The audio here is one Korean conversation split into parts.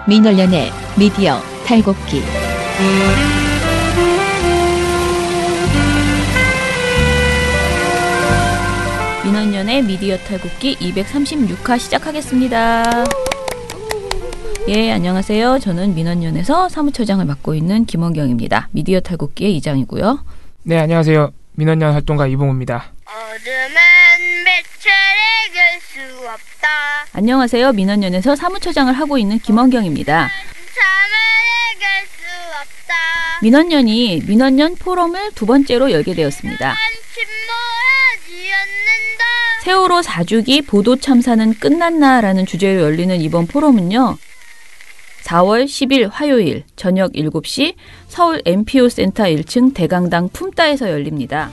민원연의 미디어 탈곡기. 민원연의 미디어 탈곡기 236화 시작하겠습니다. 예, 안녕하세요. 저는 민원연에서 사무처장을 맡고 있는 김원경입니다. 미디어 탈곡기의 이장이고요. 네, 안녕하세요. 민원연 활동가 이봉우입니다. 어둠은 빛을 이길 수 없다. 안녕하세요. 민원연에서 사무처장을 하고 있는 김원경입니다. 잠을 이길 수 없다. 민원연이 민원연 포럼을 두 번째로 열게 되었습니다. 침몰하지 않는다. 세월호 4주기 보도 참사는 끝났나라는 주제로 열리는 이번 포럼은요. 4월 10일 화요일 저녁 7시 서울 MPO 센터 1층 대강당 품따에서 열립니다.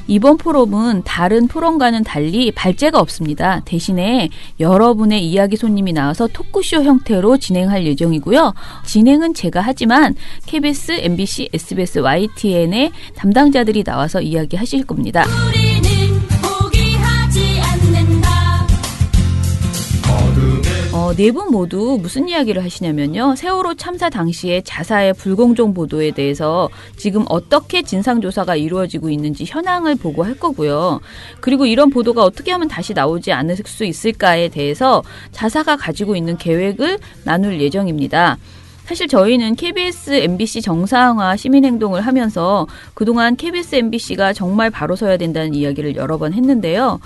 이번 포럼은 다른 포럼과는 달리 발제가 없습니다. 대신에 여러분의 이야기 손님이 나와서 토크쇼 형태로 진행할 예정이고요. 진행은 제가 하지만 KBS, MBC, SBS, YTN의 담당자들이 나와서 이야기하실 겁니다. 네 분 모두 무슨 이야기를 하시냐면요. 세월호 참사 당시에 자사의 불공정 보도에 대해서 지금 어떻게 진상조사가 이루어지고 있는지 현황을 보고할 거고요. 그리고 이런 보도가 어떻게 하면 다시 나오지 않을 수 있을까에 대해서 자사가 가지고 있는 계획을 나눌 예정입니다. 사실 저희는 KBS, MBC 정상화 시민행동을 하면서 그동안 KBS, MBC가 정말 바로 서야 된다는 이야기를 여러 번 했는데요.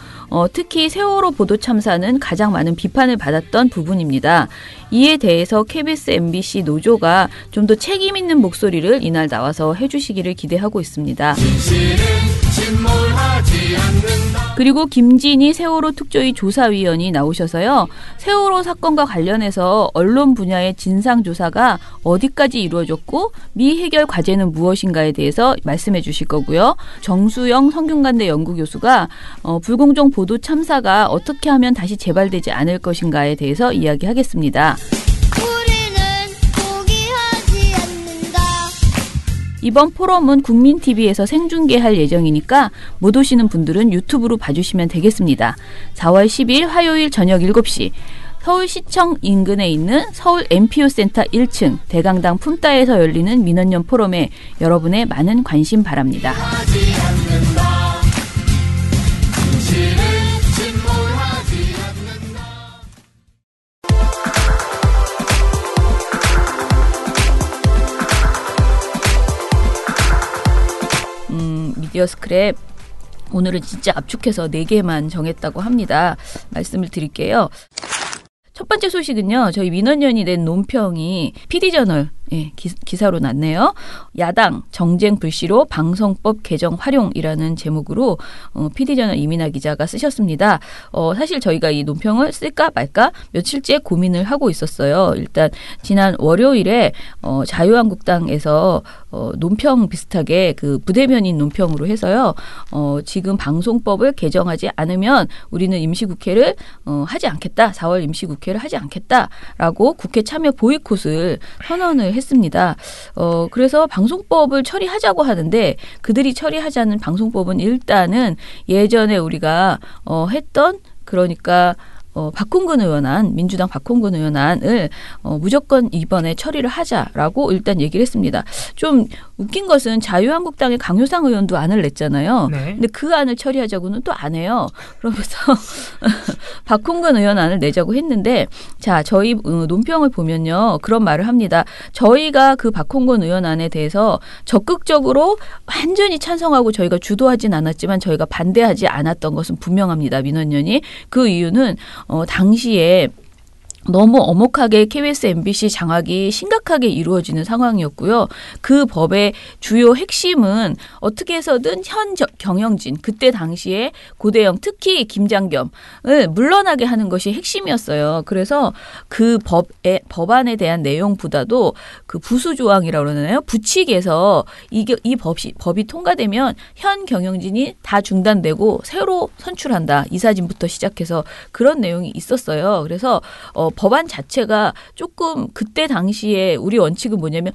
특히 세월호 보도 참사는 가장 많은 비판을 받았던 부분입니다. 이에 대해서 KBS, MBC 노조가 좀 더 책임 있는 목소리를 이날 나와서 해주시기를 기대하고 있습니다. 그리고 김진희 세월호 특조위 조사위원이 나오셔서요. 세월호 사건과 관련해서 언론 분야의 진상조사가 어디까지 이루어졌고 미해결 과제는 무엇인가에 대해서 말씀해 주실 거고요. 정수영 성균관대 연구교수가 불공정 보도 참사가 어떻게 하면 다시 재발되지 않을 것인가에 대해서 이야기하겠습니다. 이번 포럼은 국민TV에서 생중계할 예정이니까 못 오시는 분들은 유튜브로 봐주시면 되겠습니다. 4월 10일 화요일 저녁 7시 서울시청 인근에 있는 서울 MPO 센터 1층 대강당 품따에서 열리는 민원연 포럼에 여러분의 많은 관심 바랍니다. 미디어 스크랩 오늘은 진짜 압축해서 4개만 정했다고 합니다. 말씀을 드릴게요. 첫 번째 소식은요. 저희 민원연이 낸 논평이 PD저널 기사로 났네요. 야당 정쟁 불씨로 방송법 개정 활용이라는 제목으로 PD저널 이민아 기자가 쓰셨습니다. 사실 저희가 이 논평을 쓸까 말까 며칠째 고민을 하고 있었어요. 일단 지난 월요일에 자유한국당에서 논평 비슷하게 그 부대변인 논평으로 해서요. 지금 방송법을 개정하지 않으면 우리는 임시국회를 하지 않겠다. 4월 임시국회를 하지 않겠다라고 국회 참여 보이콧을 선언을 했습니다. 그래서 방송법을 처리하자고 하는데 그들이 처리하자는 방송법은 일단은 예전에 우리가 했던 그러니까 박홍근 의원안, 민주당 박홍근 의원안을 무조건 이번에 처리를 하자라고 일단 얘기를 했습니다. 좀 웃긴 것은 자유한국당의 강효상 의원도 안을 냈잖아요. 네. 근데 그 안을 처리하자고는 또 안 해요. 그러면서 박홍근 의원 안을 내자고 했는데 자, 저희 논평을 보면요. 그런 말을 합니다. 저희가 그 박홍근 의원 안에 대해서 적극적으로 완전히 찬성하고 저희가 주도하진 않았지만 저희가 반대하지 않았던 것은 분명합니다. 민원연이. 그 이유는 당시에 너무 엄혹하게 KBS, MBC 장악이 심각하게 이루어지는 상황이었고요. 그 법의 주요 핵심은 어떻게 해서든 현 경영진, 그때 당시에 고대영, 특히 김장겸을 물러나게 하는 것이 핵심이었어요. 그래서 그 법안에 대한 내용보다도 그 부수 조항이라고 그러나요? 부칙에서 이 법이 통과되면 현 경영진이 다 중단되고 새로 선출한다. 이사진부터 시작해서 그런 내용이 있었어요. 그래서 법안 자체가 조금 그때 당시에 우리 원칙은 뭐냐면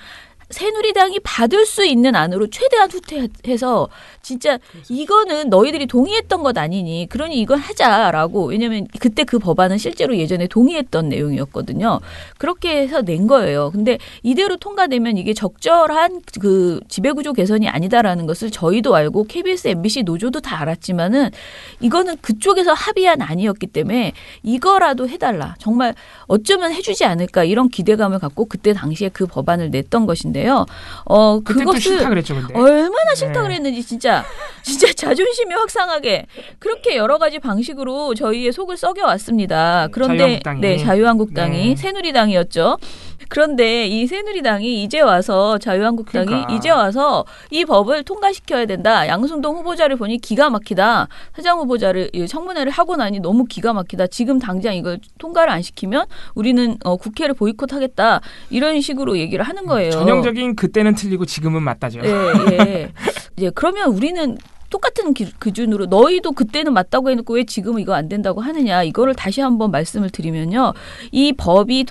새누리당이 받을 수 있는 안으로 최대한 후퇴해서 진짜 이거는 너희들이 동의했던 것 아니니 그러니 이건 하자라고 왜냐하면 그때 그 법안은 실제로 예전에 동의했던 내용이었거든요. 그렇게 해서 낸 거예요. 근데 이대로 통과되면 이게 적절한 그 지배구조 개선이 아니다라는 것을 저희도 알고 KBS, MBC 노조도 다 알았지만은 이거는 그쪽에서 합의한 안이었기 때문에 이거라도 해달라. 정말 어쩌면 해주지 않을까 이런 기대감을 갖고 그때 당시에 그 법안을 냈던 것인데요. 그것을 싫다 그랬죠, 근데. 얼마나 싫다 그랬는지 진짜 자존심이 확상하게 그렇게 여러 가지 방식으로 저희의 속을 썩여왔습니다. 그런데 자유한국당이 새누리당이었죠. 그런데 이 새누리당이 이제 와서 자유한국당이 이제 와서 이 법을 통과시켜야 된다. 양승동 후보자를 보니 기가 막히다. 사장 후보자를 청문회를 하고 나니 너무 기가 막히다. 지금 당장 이걸 통과를 안 시키면 우리는 국회를 보이콧하겠다. 이런 식으로 얘기를 하는 거예요. 전형적인 그때는 틀리고 지금은 맞다죠. 예. 이제 그러면 우리는 똑같은 기준으로 너희도 그때는 맞다고 해놓고 왜 지금은 이거 안 된다고 하느냐 이거를 다시 한번 말씀을 드리면요. 이 법이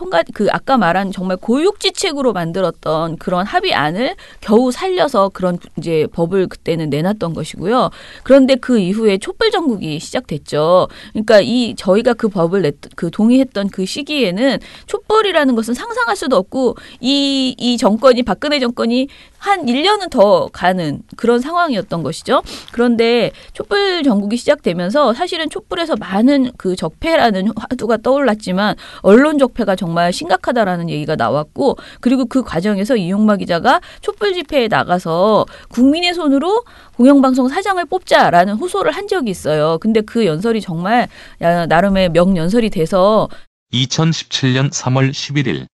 아까 말한 정말 고육지책으로 만들었던 그런 합의안을 겨우 살려서 그런 이제 법을 그때는 내놨던 것이고요. 그런데 그 이후에 촛불 전국이 시작됐죠. 그러니까 저희가 그 법을 동의했던 그 시기에는 촛불이라는 것은 상상할 수도 없고 이 정권이 박근혜 정권이 한 1년은 더 가는 그런 상황이었던 것이죠. 그런데 촛불 전국이 시작되면서 사실은 촛불에서 많은 그 적폐라는 화두가 떠올랐지만 언론 적폐가 정말 심각하다라는 얘기가 나왔고 그리고 그 과정에서 이용마 기자가 촛불 집회에 나가서 국민의 손으로 공영방송 사장을 뽑자라는 호소를 한 적이 있어요. 근데 그 연설이 정말 나름의 명연설이 돼서 2017년 3월 11일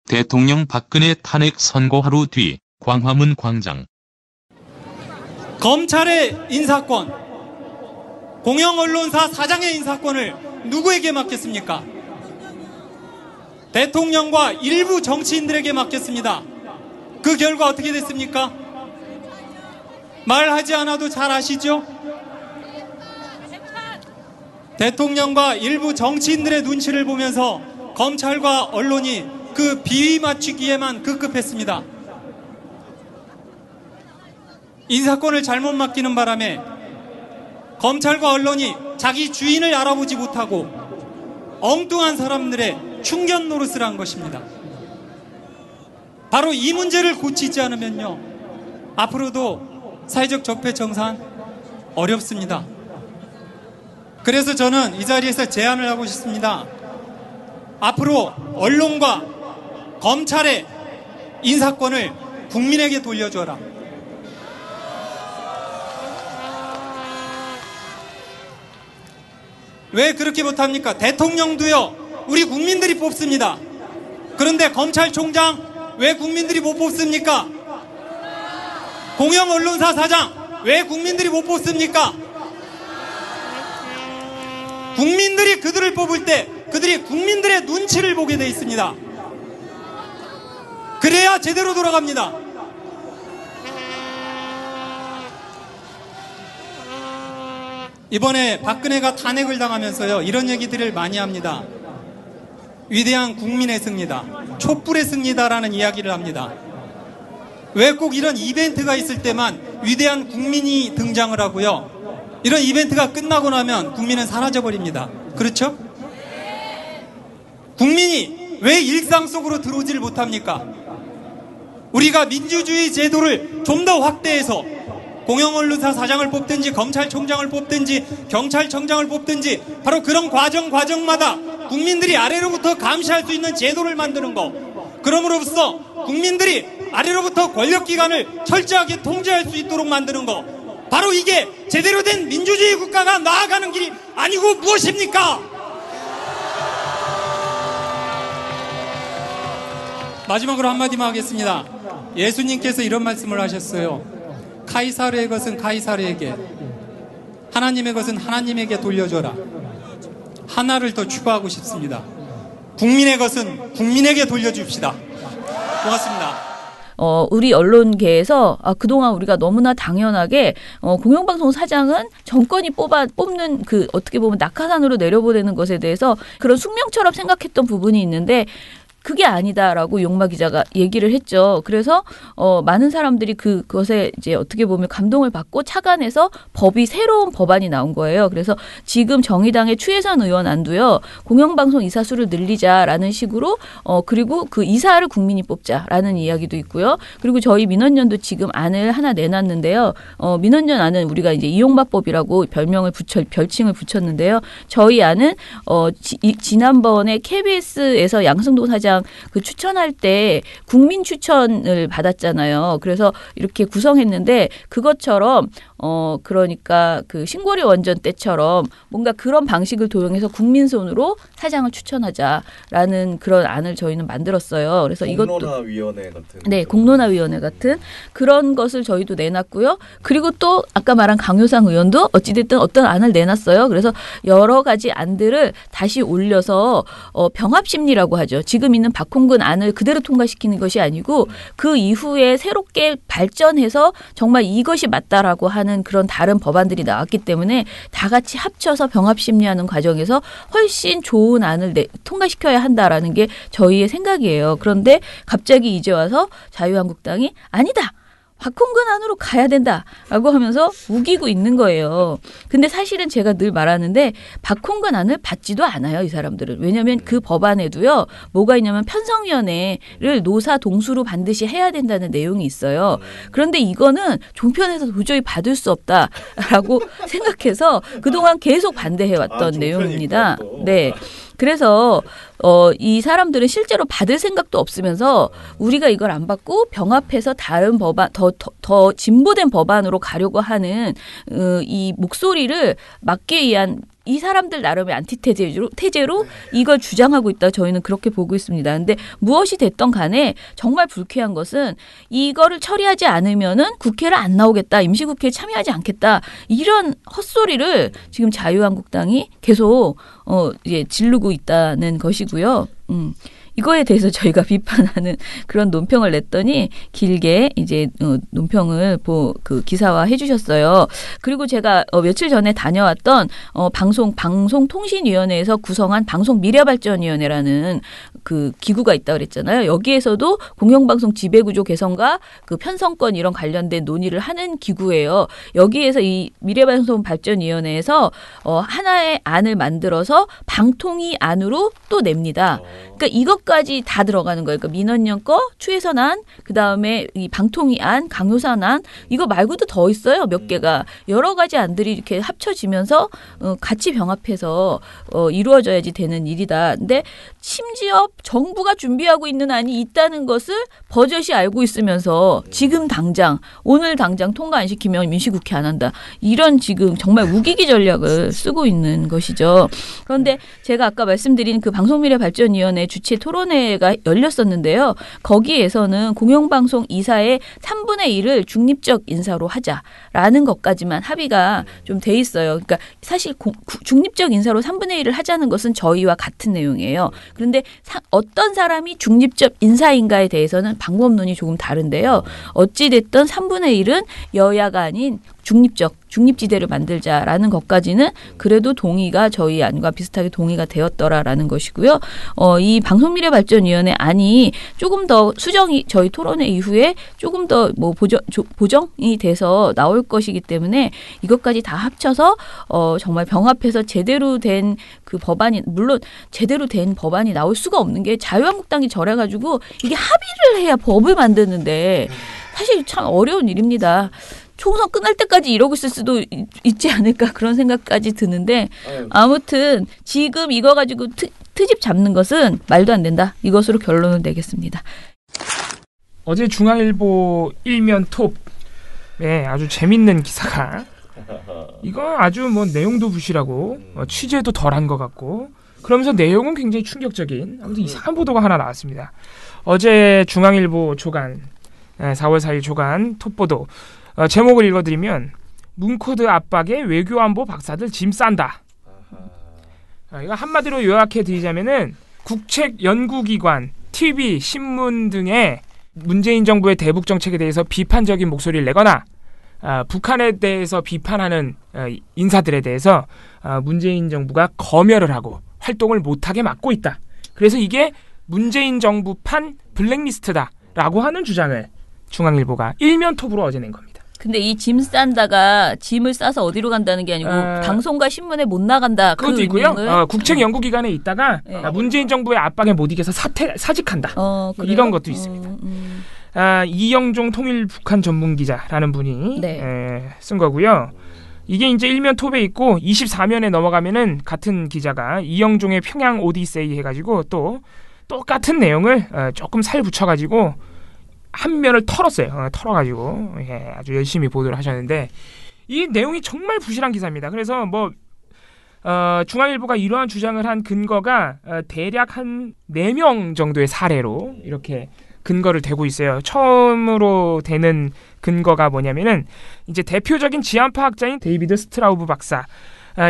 대통령 박근혜 탄핵 선고 하루 뒤 광화문 광장. 검찰의 인사권, 공영언론사 사장의 인사권을 누구에게 맡겼습니까? 대통령과 일부 정치인들에게 맡겼습니다. 그 결과 어떻게 됐습니까? 말하지 않아도 잘 아시죠? 대통령과 일부 정치인들의 눈치를 보면서 검찰과 언론이 그 비위 맞추기에만 급급했습니다. 인사권을 잘못 맡기는 바람에 검찰과 언론이 자기 주인을 알아보지 못하고 엉뚱한 사람들의 충견 노릇을 한 것입니다. 바로 이 문제를 고치지 않으면요, 앞으로도 사회적 적폐 청산 어렵습니다. 그래서 저는 이 자리에서 제안을 하고 싶습니다. 앞으로 언론과 검찰의 인사권을 국민에게 돌려줘라. 왜 그렇게 못합니까? 대통령도요, 우리 국민들이 뽑습니다. 그런데 검찰총장 왜 국민들이 못 뽑습니까? 공영언론사 사장 왜 국민들이 못 뽑습니까? 국민들이 그들을 뽑을 때 그들이 국민들의 눈치를 보게 돼 있습니다. 그래야 제대로 돌아갑니다. 이번에 박근혜가 탄핵을 당하면서요, 이런 얘기들을 많이 합니다. 위대한 국민의 승리다, 촛불의 승리다라는 이야기를 합니다. 왜 꼭 이런 이벤트가 있을 때만 위대한 국민이 등장을 하고요, 이런 이벤트가 끝나고 나면 국민은 사라져버립니다. 그렇죠? 국민이 왜 일상 속으로 들어오지를 못합니까? 우리가 민주주의 제도를 좀 더 확대해서 공영언론사 사장을 뽑든지 검찰총장을 뽑든지 경찰청장을 뽑든지 바로 그런 과정마다 국민들이 아래로부터 감시할 수 있는 제도를 만드는 거, 그럼으로써 국민들이 아래로부터 권력기관을 철저하게 통제할 수 있도록 만드는 거, 바로 이게 제대로 된 민주주의 국가가 나아가는 길이 아니고 무엇입니까? 마지막으로 한마디만 하겠습니다. 예수님께서 이런 말씀을 하셨어요. 카이사르의 것은 카이사르에게, 하나님의 것은 하나님에게 돌려줘라. 하나를 더 추가하고 싶습니다. 국민의 것은 국민에게 돌려줍시다. 고맙습니다. 우리 언론계에서 그동안 우리가 너무나 당연하게 공영방송 사장은 정권이 뽑는 어떻게 보면 낙하산으로 내려보내는 것에 대해서 그런 숙명처럼 생각했던 부분이 있는데, 그게 아니다라고 용마 기자가 얘기를 했죠. 그래서 많은 사람들이 그것에 이제 어떻게 보면 감동을 받고 착안해서 새로운 법안이 나온 거예요. 그래서 지금 정의당의 추혜선 의원 안도요. 공영방송 이사 수를 늘리자라는 식으로 그리고 그 이사를 국민이 뽑자라는 이야기도 있고요. 그리고 저희 민원연도 지금 안을 하나 내놨는데요. 민원연 안은 우리가 이제 이용마법이라고 별칭을 붙였는데요. 저희 안은 지난번에 KBS에서 양승동 사장 그 추천할 때 국민 추천을 받았잖아요. 그래서 이렇게 구성했는데 그것처럼 그러니까 그 신고리 원전 때처럼 뭔가 그런 방식을 도용해서 국민 손으로 사장을 추천하자라는 그런 안을 저희는 만들었어요. 그래서 공론화위원회 같은. 네, 공론화위원회 같은 그런 것을 저희도 내놨고요. 그리고 또 아까 말한 강효상 의원도 어찌됐든 어떤 안을 내놨어요. 그래서 여러 가지 안들을 다시 올려서 병합심리라고 하죠. 지금 있는 박홍근 안을 그대로 통과시키는 것이 아니고 그 이후에 새롭게 발전해서 정말 이것이 맞다라고 하는 그런 다른 법안들이 나왔기 때문에 다 같이 합쳐서 병합심리하는 과정에서 훨씬 좋은 안을 통과시켜야 한다라는 게 저희의 생각이에요. 그런데 갑자기 이제 와서 자유한국당이 아니다. 박홍근 안으로 가야 된다라고 하면서 우기고 있는 거예요. 근데 사실은 제가 늘 말하는데 박홍근 안을 받지도 않아요. 이 사람들은. 왜냐하면 그 법안에도요. 뭐가 있냐면 편성위원회를 노사 동수로 반드시 해야 된다는 내용이 있어요. 그런데 이거는 종편에서 도저히 받을 수 없다라고 생각해서 그동안 계속 반대해왔던 내용입니다. 네. 그래서 이 사람들은 실제로 받을 생각도 없으면서 우리가 이걸 안 받고 병합해서 다른 법안 더 진보된 법안으로 가려고 하는 이 목소리를 막기 위한 이 사람들 나름의 안티테제로 이걸 주장하고 있다. 저희는 그렇게 보고 있습니다. 그런데 무엇이 됐던 간에 정말 불쾌한 것은 이거를 처리하지 않으면은 국회를 안 나오겠다. 임시국회에 참여하지 않겠다. 이런 헛소리를 지금 자유한국당이 계속 이제 지르고 있다는 것이고요. 이거에 대해서 저희가 비판하는 그런 논평을 냈더니 길게 이제 논평을 그 기사화해 주셨어요. 그리고 제가 며칠 전에 다녀왔던 방송통신위원회에서 구성한 방송미래발전위원회라는 그 기구가 있다고 그랬잖아요. 여기에서도 공영방송 지배구조 개선과 그 편성권 이런 관련된 논의를 하는 기구예요. 여기에서 이 미래방송발전위원회에서 하나의 안을 만들어서 방통위 안으로 또 냅니다. 그러니까 이것까지 다 들어가는 거예요. 그러니까 민원연 거, 추혜선 안, 그다음에 이 방통위 안, 강효산 안 이거 말고도 더 있어요. 몇 개가. 여러 가지 안들이 이렇게 합쳐지면서 같이 병합해서 이루어져야지 되는 일이다. 근데 심지어 정부가 준비하고 있는 안이 있다는 것을 버젓이 알고 있으면서 지금 당장 오늘 당장 통과 안 시키면 민주국회 안 한다. 이런 지금 정말 우기기 전략을 쓰고 있는 것이죠. 그런데 제가 아까 말씀드린 그 방송미래발전위원회 주최 토론회가 열렸었는데요. 거기에서는 공영방송 이사의 3분의 1을 중립적 인사로 하자라는 것까지만 합의가 좀 돼 있어요. 그러니까 사실 중립적 인사로 3분의 1을 하자는 것은 저희와 같은 내용이에요. 그런데 어떤 사람이 중립적 인사인가에 대해서는 방법론이 조금 다른데요. 어찌됐든 3분의 1은 여야가 아닌 중립지대를 만들자라는 것까지는 그래도 동의가 저희 안과 비슷하게 동의가 되었더라라는 것이고요. 이 방송미래발전위원회 안이 조금 더 수정이 저희 토론회 이후에 조금 더 뭐 보정이 돼서 나올 것이기 때문에 이것까지 다 합쳐서 정말 병합해서 제대로 된 그 법안이 물론 제대로 된 법안이 나올 수가 없는 게 자유한국당이 저래가지고 이게 합의를 해야 법을 만드는데 사실 참 어려운 일입니다. 총선 끝날 때까지 이러고 있을 수도 있지 않을까 그런 생각까지 드는데 아무튼 지금 이거 가지고 트집 잡는 것은 말도 안 된다. 이것으로 결론을 내겠습니다. 어제 중앙일보 일면 톱에 아주 재밌는 기사가 이거 아주 뭐 내용도 부실하고 취재도 덜한 것 같고 그러면서 내용은 굉장히 충격적인 아무튼 이상한 보도가 하나 나왔습니다. 어제 중앙일보 조간 4월 4일 조간 톱보도 제목을 읽어드리면 문코드 압박에 외교안보 박사들 짐 싼다. 이거 한마디로 요약해드리자면은 국책연구기관, TV, 신문 등의 문재인 정부의 대북 정책에 대해서 비판적인 목소리를 내거나 북한에 대해서 비판하는 인사들에 대해서 문재인 정부가 검열을 하고 활동을 못하게 막고 있다. 그래서 이게 문재인 정부판 블랙리스트다라고 하는 주장을 중앙일보가 일면톱으로 어제 낸 겁니다. 근데 이 짐 싼다가 짐을 싸서 어디로 간다는 게 아니고 방송과 신문에 못 나간다. 그것도 그 있고요. 의미를. 국책연구기관에 있다가 네. 문재인 정부의 압박에 못 이겨서 사직한다. 그래요? 이런 것도 있습니다. 이영종 통일 북한 전문 기자라는 분이 네. 쓴 거고요. 이게 이제 일면 톱에 있고 24면에 넘어가면은 같은 기자가 이영종의 평양 오디세이 해가지고 또 똑같은 내용을 조금 살 붙여가지고 한 면을 털었어요. 털어가지고 아주 열심히 보도를 하셨는데 이 내용이 정말 부실한 기사입니다. 그래서 뭐 중앙일보가 이러한 주장을 한 근거가 대략 한 4명 정도의 사례로 이렇게 근거를 대고 있어요. 처음으로 되는 근거가 뭐냐면은 이제 대표적인 지한파학자인 데이비드 스트라우브 박사.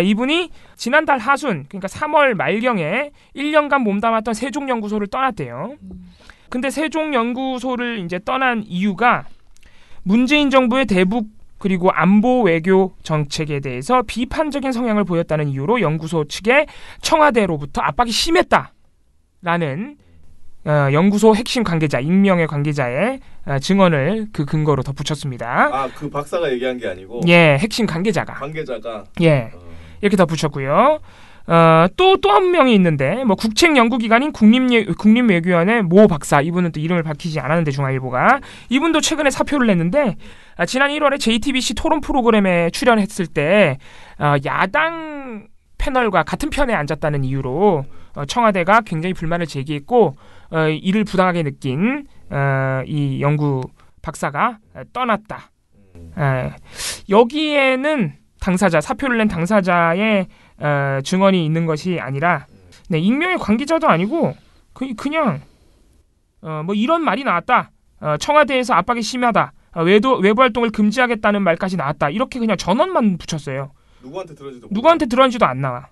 이분이 지난달 하순, 그러니까 3월 말경에 1년간 몸담았던 세종연구소를 떠났대요. 근데 세종연구소를 이제 떠난 이유가 문재인 정부의 대북 그리고 안보 외교 정책에 대해서 비판적인 성향을 보였다는 이유로 연구소 측에 청와대로부터 압박이 심했다라는 연구소 핵심 관계자, 익명의 관계자의 증언을 그 근거로 덧붙였습니다. 그 박사가 얘기한 게 아니고? 예, 핵심 관계자가. 예, 이렇게 덧붙였고요. 또 한 명이 있는데 뭐 국책연구기관인 국립외교원의 모 박사, 이분은 또 이름을 밝히지 않았는데 중앙일보가 이분도 최근에 사표를 냈는데 지난 1월에 JTBC 토론 프로그램에 출연했을 때 야당 패널과 같은 편에 앉았다는 이유로 청와대가 굉장히 불만을 제기했고 이를 부당하게 느낀 이 연구 박사가 떠났다. 여기에는 사표를 낸 당사자의 증언이 있는 것이 아니라 익명의 관계자도 아니고 그냥 뭐 이런 말이 나왔다. 청와대에서 압박이 심하다. 외부 활동을 금지하겠다는 말까지 나왔다. 이렇게 그냥 전원만 붙였어요. 누구한테 들었는지도 안 나와.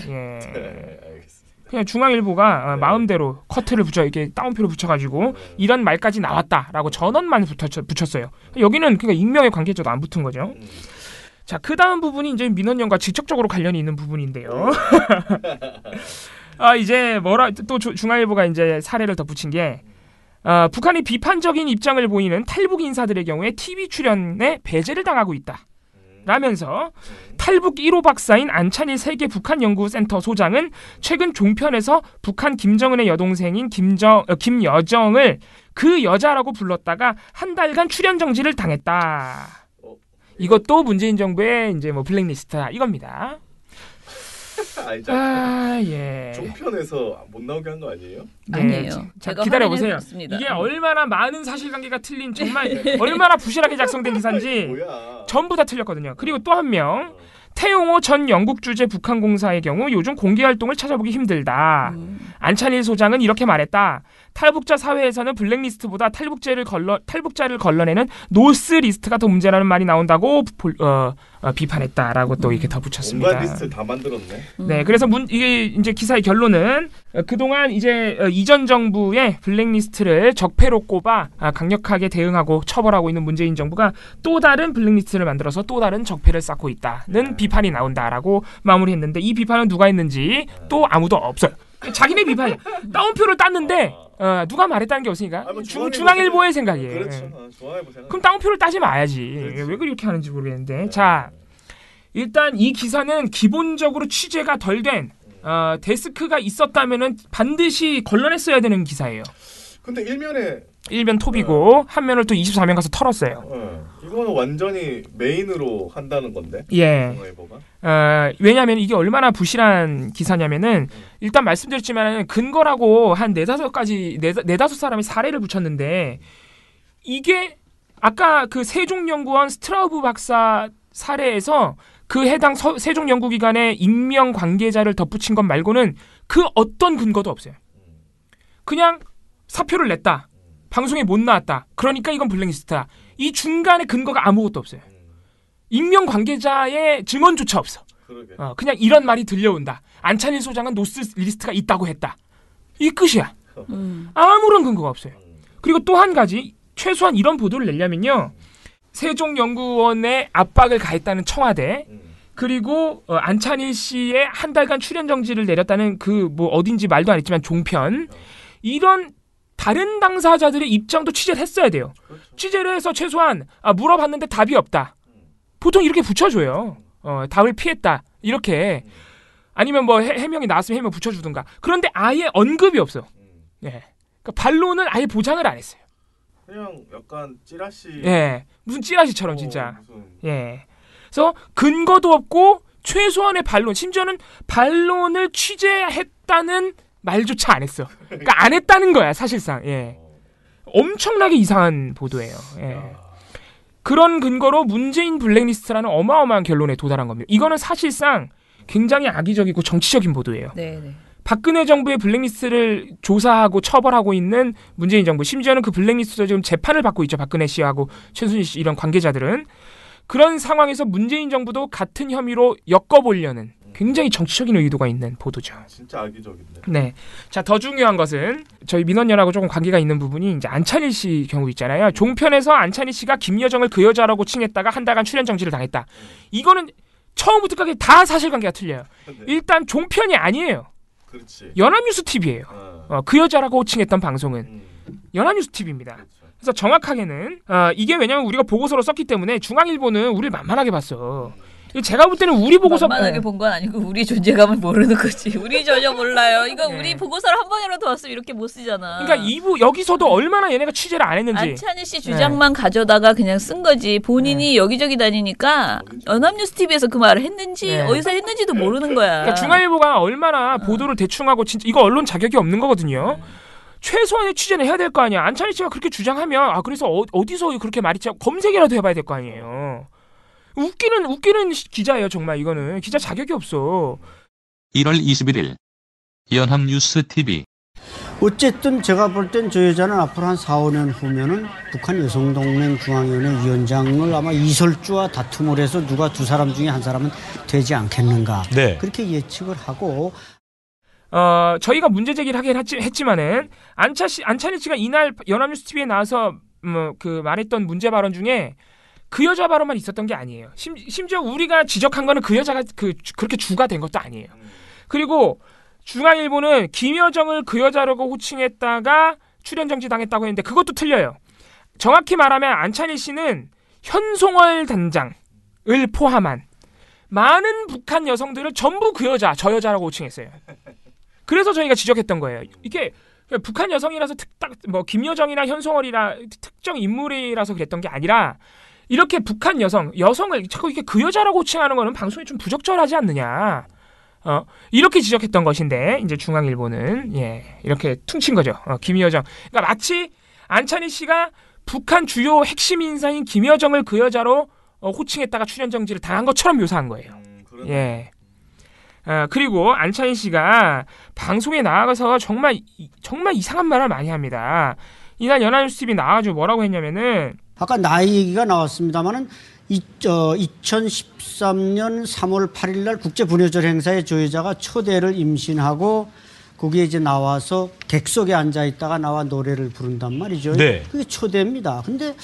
예. 네, 알겠습니다. 그냥 중앙일보가 마음대로 커트를 이렇게 따옴표를 붙여가지고 이런 말까지 나왔다라고 전원만 붙였어요. 여기는 그러니까 익명의 관계자도 안 붙은 거죠. 자, 그 다음 부분이 이제 민원연과 직접적으로 관련이 있는 부분인데요. 이제 또 중앙일보가 이제 사례를 덧붙인 게 북한이 비판적인 입장을 보이는 탈북 인사들의 경우에 TV 출연에 배제를 당하고 있다. 라면서 탈북 1호 박사인 안찬일 세계 북한연구센터 소장은 최근 종편에서 북한 김정은의 여동생인 김여정을 그 여자라고 불렀다가 한 달간 출연 정지를 당했다. 이것도 문재인 정부의 이제 뭐 블랙리스트다 이겁니다. 예. 종편에서 못 나오게 한 거 아니에요? 네, 아니에요. 제가 기다려보세요. 이게 얼마나 많은 사실관계가 틀린 정말 얼마나 부실하게 작성된 기사인지 전부 다 틀렸거든요. 그리고 또 한 명 태용호 전 영국 주재 북한공사의 경우 요즘 공개 활동을 찾아보기 힘들다. 안찬일 소장은 이렇게 말했다. 탈북자 사회에서는 블랙리스트보다 탈북자를 걸러내는 노스리스트가 더 문제라는 말이 나온다고 비판했다라고 또 이렇게 덧붙였습니다. 온갖 리스트 다 만들었네. 네, 그래서 이게 이제 기사의 결론은 그동안 이제 이전 정부의 블랙리스트를 적폐로 꼽아 강력하게 대응하고 처벌하고 있는 문재인 정부가 또 다른 블랙리스트를 만들어서 또 다른 적폐를 쌓고 있다는 비판이 나온다라고 마무리했는데 이 비판은 누가 했는지 또 아무도 없어요. 자기네 비판이야. 따옴표를 땄는데 누가 말했다는 게 없으니까 중앙일보의 생각이에요. 그렇죠. 중앙일보 생각. 그럼 따옴표를 따지 마야지. 왜 그렇게 하는지 모르겠는데. 자, 일단 이 기사는 기본적으로 취재가 덜 된 데스크가 있었다면은 반드시 걸러냈어야 되는 기사예요. 근데 일면 톱이고 한 면을 또 24면 가서 털었어요. 이거는 완전히 메인으로 한다는 건데. 예. 중앙일보가. 왜냐하면 이게 얼마나 부실한 기사냐면은 일단 말씀드렸지만 근거라고 한 4-5 사람이 사례를 붙였는데 이게 아까 그 세종연구원 스트라우브 박사 사례에서 그 해당 세종연구기관의 익명 관계자를 덧붙인 것 말고는 그 어떤 근거도 없어요. 그냥 사표를 냈다. 방송에 못 나왔다. 그러니까 이건 블랙리스트다. 이 중간에 근거가 아무것도 없어요. 익명 관계자의 증언조차 없어. 그냥 이런 말이 들려온다. 안찬일 소장은 노스리스트가 있다고 했다. 이 끝이야. 아무런 근거가 없어요. 그리고 또 한 가지 최소한 이런 보도를 내려면요. 세종연구원에 압박을 가했다는 청와대 그리고 안찬일 씨의 한 달간 출연 정지를 내렸다는 그 뭐 어딘지 말도 안 했지만 종편 이런 다른 당사자들의 입장도 취재를 했어야 돼요. 그렇죠. 취재를 해서 최소한 물어봤는데 답이 없다. 보통 이렇게 붙여줘요. 답을 피했다. 이렇게. 아니면 뭐 해명이 나왔으면 해명 붙여주든가. 그런데 아예 언급이 없어. 예. 그러니까 반론을 아예 보장을 안 했어요. 그냥 약간 찌라시. 예. 무슨 찌라시처럼 진짜. 무슨... 예. 그래서 근거도 없고 최소한의 반론, 심지어는 반론을 취재했다는 말조차 안 했어. 그러니까 안 했다는 거야, 사실상. 예. 엄청나게 이상한 보도예요. 예. 그런 근거로 문재인 블랙리스트라는 어마어마한 결론에 도달한 겁니다. 이거는 사실상 굉장히 악의적이고 정치적인 보도예요. 네. 박근혜 정부의 블랙리스트를 조사하고 처벌하고 있는 문재인 정부, 심지어는 그 블랙리스트도 지금 재판을 받고 있죠. 박근혜 씨하고 최순실 씨 이런 관계자들은. 그런 상황에서 문재인 정부도 같은 혐의로 엮어보려는 굉장히 정치적인 의도가 있는 보도죠. 진짜 악의적인데. 네. 자, 더 중요한 것은 저희 민원연하고 조금 관계가 있는 부분이 이제 안찬일 씨 경우 있잖아요. 종편에서 안찬일 씨가 김여정을 그 여자라고 칭했다가 한 달간 출연 정지를 당했다. 이거는 처음부터 끝까지 다 사실관계가 틀려요. 일단 종편이 아니에요. 그렇지. 연합뉴스 TV예요. 그 여자라고 칭했던 방송은 연합뉴스 TV입니다. 그렇죠. 그래서 정확하게는 이게 왜냐면 우리가 보고서로 썼기 때문에 중앙일보는 우리를 만만하게 봤어. 제가 볼 때는 우리 보고서 만만하게 본 건 아니고 우리 존재감을 모르는 거지. 우리 전혀 몰라요. 이거 네. 우리 보고서를 한 번이라도 왔으면 이렇게 못 쓰잖아. 그러니까 여기서도 얼마나 얘네가 취재를 안 했는지. 안찬일 씨 주장만 가져다가 그냥 쓴 거지. 본인이 여기저기 다니니까 연합뉴스 TV에서 그 말을 했는지 어디서 했는지도 모르는 거야. 그러니까 중앙일보가 얼마나 보도를 대충하고 진짜 이거 언론 자격이 없는 거거든요. 최소한의 취재는 해야 될 거 아니야. 안찬일 씨가 그렇게 주장하면 그래서 어디서 그렇게 말했지 검색이라도 해봐야 될 거 아니에요. 웃기는 기자예요. 정말 이거는 기자 자격이 없어. 1월 21일 연합뉴스 TV. 어쨌든 제가 볼 땐 저 여자는 앞으로 한 4, 5년 후면은 북한 여성동맹 중앙위원회 위원장을 아마 이설주와 다툼을 해서 누가 두 사람 중에 한 사람은 되지 않겠는가. 네. 그렇게 예측을 하고. 저희가 문제 제기를 하긴 했지만은 안찬일 씨가 이날 연합뉴스 TV에 나와서 그 말했던 문제 발언 중에 그 여자 발언만 있었던 게 아니에요. 심지어 우리가 지적한 거는 그 여자가 그렇게 주가 된 것도 아니에요. 그리고 중앙일보는 김여정을 그 여자라고 호칭했다가 출연 정지 당했다고 했는데 그것도 틀려요. 정확히 말하면 안찬일 씨는 현송월 단장을 포함한 많은 북한 여성들을 전부 그 여자, 저 여자라고 호칭했어요. 그래서 저희가 지적했던 거예요. 이게 북한 여성이라서 김여정이나 현송월이나 특정 인물이라서 그랬던 게 아니라 이렇게 북한 여성을 자꾸 이렇게 그 여자라고 호칭하는 거는 방송이 좀 부적절하지 않느냐. 이렇게 지적했던 것인데 이제 중앙일보는 이렇게 퉁친 거죠. 김여정. 그러니까 마치 안찬일 씨가 북한 주요 핵심 인사인 김여정을 그 여자로 호칭했다가 출연 정지를 당한 것처럼 묘사한 거예요. 예. 그리고 안찬일 씨가 방송에 나가서 정말 이상한 말을 많이 합니다. 이날 연합뉴스 TV 나와가지고 뭐라고 했냐면은 아까 나이 얘기가 나왔습니다만은 2013년 3월 8일 날 국제분여절 행사에 저 여자가 초대를 임신하고 거기에 이제 나와서 객석에 앉아 있다가 나와 노래를 부른단 말이죠. 네. 그게 초대입니다. 근데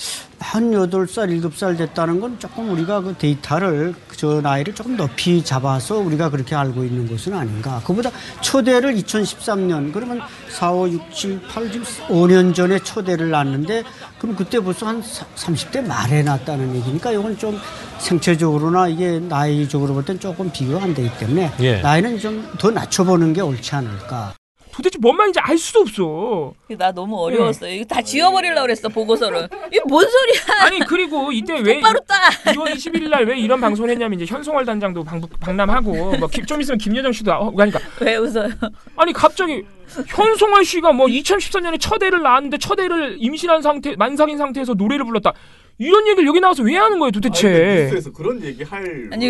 한 8살, 7살 됐다는 건 조금 우리가 그 데이터를 저 나이를 조금 높이 잡아서 우리가 그렇게 알고 있는 것은 아닌가. 그보다 초대를 2013년 그러면 4, 5, 6, 7, 8, 5년 전에 초대를 놨는데 그럼 그때 벌써 한 30대 말에 놨다는 얘기니까 이건 좀 생체적으로나 이게 나이적으로 볼 땐 조금 비교가 안 되기 때문에 나이는 좀 더 낮춰보는 게 옳지 않을까. 도대체 뭔 말인지 알 수도 없어. 나 너무 어려웠어요. 이거 다 지워버리려고 그랬어, 보고서를. 이게 뭔 소리야. 아니 그리고 이때 왜 2월 21일 날 왜 이런 방송을 했냐면 이제 현송월 단장도 방남하고 좀 있으면 김여정 씨도 그러니까 왜 웃어요? 아니 갑자기 현송월 씨가 2014년에 첫애를 낳았는데 첫애를 임신한 상태 만삭인 상태에서 노래를 불렀다. 이런 얘기를 여기 나와서 왜 하는 거예요, 도대체? 뉴스에서 그런 얘기 할. 아니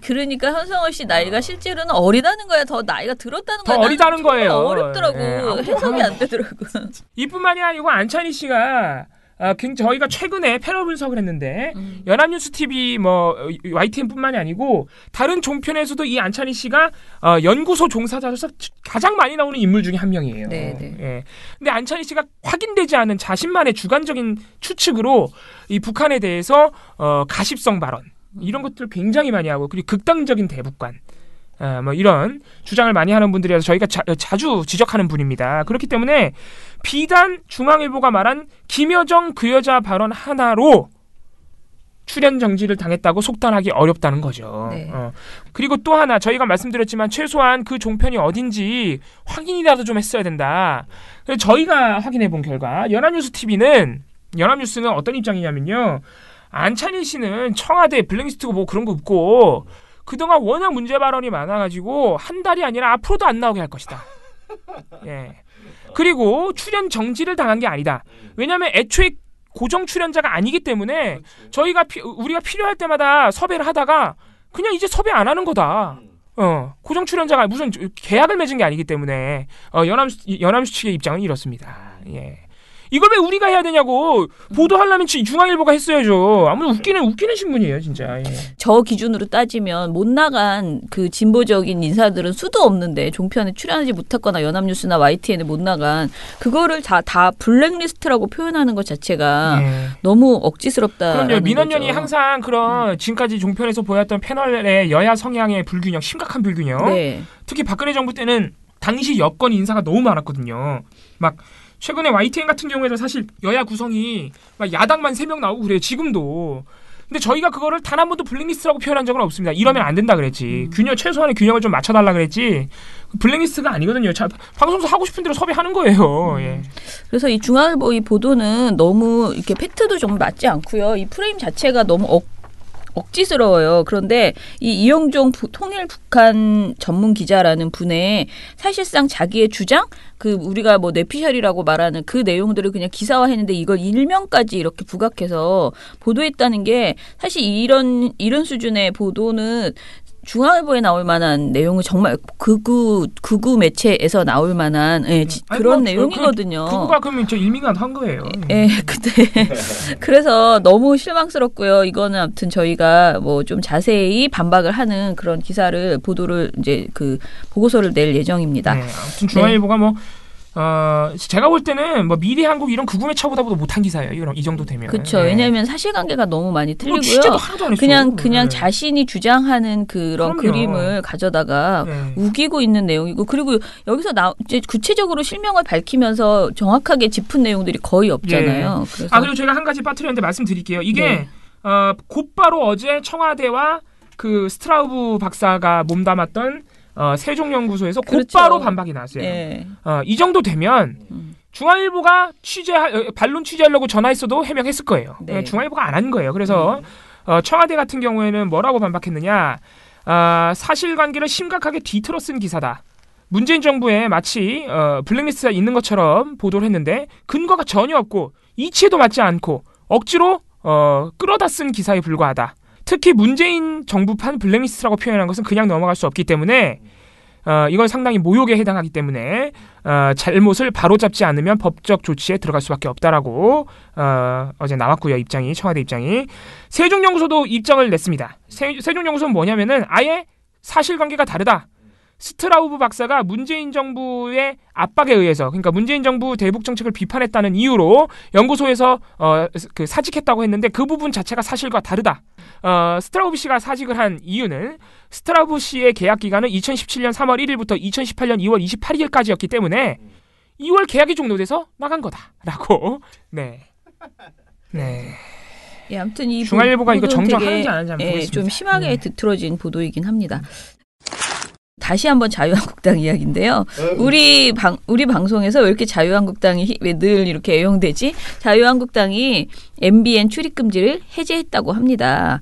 그러니까 현성월 씨 나이가 실제로는 어리다는 거야. 더 나이가 들었다는 거야. 더 어리다는 거예요. 어렵더라고. 해석이 안 되더라고. 이뿐만이 아니고 안찬희 씨가 저희가 최근에 패널 분석을 했는데 연합뉴스 TV YTN뿐만이 아니고 다른 종편에서도 이 안찬희 씨가 연구소 종사자로서 가장 많이 나오는 인물 중에 한 명이에요. 네. 예. 근데 안찬희 씨가 확인되지 않은 자신만의 주관적인 추측으로 이 북한에 대해서 가십성 발언 이런 것들을 굉장히 많이 하고 그리고 극단적인 대북관 뭐 이런 주장을 많이 하는 분들이라서 저희가 자주 지적하는 분입니다. 그렇기 때문에 비단 중앙일보가 말한 김여정 그 여자 발언 하나로 출연 정지를 당했다고 속단하기 어렵다는 거죠. 네. 그리고 또 하나 저희가 말씀드렸지만 최소한 그 종편이 어딘지 확인이라도 좀 했어야 된다. 그래서 저희가 확인해 본 결과 연합뉴스는 어떤 입장이냐면요. 안찬일 씨는 청와대 블랙리스트고 뭐 그런 거 없고 그동안 워낙 문제 발언이 많아가지고 한 달이 아니라 앞으로도 안 나오게 할 것이다. 예. 그리고 출연 정지를 당한 게 아니다. 왜냐하면 애초에 고정 출연자가 아니기 때문에 우리가 필요할 때마다 섭외를 하다가 그냥 이제 섭외 안 하는 거다. 고정 출연자가 무슨 계약을 맺은 게 아니기 때문에 연합뉴스 측의 입장은 이렇습니다. 예. 이걸 왜 우리가 해야 되냐고 보도하려면 중앙일보가 했어야죠. 아무튼 웃기는 신문이에요, 진짜. 예. 저 기준으로 따지면 못 나간 그 진보적인 인사들은 수도 없는데 종편에 출연하지 못했거나 연합뉴스나 YTN에 못 나간 그거를 다 블랙리스트라고 표현하는 것 자체가 너무 억지스럽다. 그럼요. 민원연이 항상 그런 지금까지 종편에서 보였던 패널의 여야 성향의 불균형, 심각한 불균형. 네. 특히 박근혜 정부 때는 당시 여권 인사가 너무 많았거든요. 막 최근에 YTN 같은 경우에도 사실 여야 구성이 막 야당만 3명 나오고 그래요. 지금도. 근데 저희가 그거를 단 한 번도 블랙리스트라고 표현한 적은 없습니다. 이러면 안 된다 그랬지. 최소한의 균형을 좀 맞춰달라 그랬지. 블랙리스트가 아니거든요. 방송사 하고 싶은 대로 섭외하는 거예요. 예. 그래서 이 중앙일보 이 보도는 너무 이렇게 팩트도 좀 맞지 않고요. 이 프레임 자체가 너무 억지스러워요. 그런데 이 이영종 통일 북한 전문 기자라는 분의 사실상 자기의 주장, 우리가 뭐 뇌피셜이라고 말하는 그 내용들을 그냥 기사화했는데 이걸 일면까지 이렇게 부각해서 보도했다는 게 사실 이런 수준의 보도는 중앙일보에 나올 만한 내용을 정말 극우 매체에서 나올 만한 그런 내용이거든요. 극우가 그러면 저 일민간 한 거예요. 근데 그래서 너무 실망스럽고요. 이거는 아무튼 저희가 뭐 좀 자세히 반박을 하는 그런 보도를 이제 보고서를 낼 예정입니다. 네, 아무튼 중앙일보가 제가 볼 때는 뭐 미래한국 이런 극우 매체보다도 못한 기사예요. 이 정도 되면. 그렇죠. 왜냐하면 사실관계가 너무 많이 틀리고요. 취재도 하나도 안 했어요. 그냥 자신이 주장하는 그런 그림을 가져다가 우기고 있는 내용이고 그리고 여기서 이제 구체적으로 실명을 밝히면서 정확하게 짚은 내용들이 거의 없잖아요. 그래서 그리고 제가 한 가지 빠뜨렸는데 말씀드릴게요. 이게 곧바로 어제 청와대와 그 스트라우브 박사가 몸담았던 세종연구소에서 곧바로 반박이 나왔어요. 이 정도 되면 중앙일보가 반론 취재하려고 전화했어도 해명했을 거예요. 중앙일보가 안 한 거예요. 그래서 청와대 같은 경우에는 뭐라고 반박했느냐. 사실관계를 심각하게 뒤틀어 쓴 기사다. 문재인 정부에 마치 블랙리스트가 있는 것처럼 보도를 했는데 근거가 전혀 없고 이치에도 맞지 않고 억지로 끌어다 쓴 기사에 불과하다. 특히 문재인 정부판 블랙리스트라고 표현한 것은 그냥 넘어갈 수 없기 때문에 이건 상당히 모욕에 해당하기 때문에 잘못을 바로잡지 않으면 법적 조치에 들어갈 수밖에 없다라고 어제 나왔고요. 청와대 입장이. 세종연구소도 입장을 냈습니다. 세종연구소는 뭐냐면은 아예 사실관계가 다르다. 스트라우브 박사가 문재인 정부의 압박에 의해서 그러니까 문재인 정부 대북 정책을 비판했다는 이유로 연구소에서 사직했다고 했는데 그 부분 자체가 사실과 다르다. 스트라우브 씨가 사직을 한 이유는 스트라우브 씨의 계약 기간은 2017년 3월 1일부터 2018년 2월 28일까지였기 때문에 2월 계약이 종료돼서 나간 거다라고. 네. 아무튼 이 중앙일보가 이거 정정하는지 안 하는지 한번 보겠습니다. 좀 심하게 뒤틀어진 보도이긴 합니다. 다시 한번 자유한국당 이야기인데요. 우리 방송에서 왜 이렇게 자유한국당이 왜 늘 이렇게 애용되지? 자유한국당이 MBN 출입 금지를 해제했다고 합니다.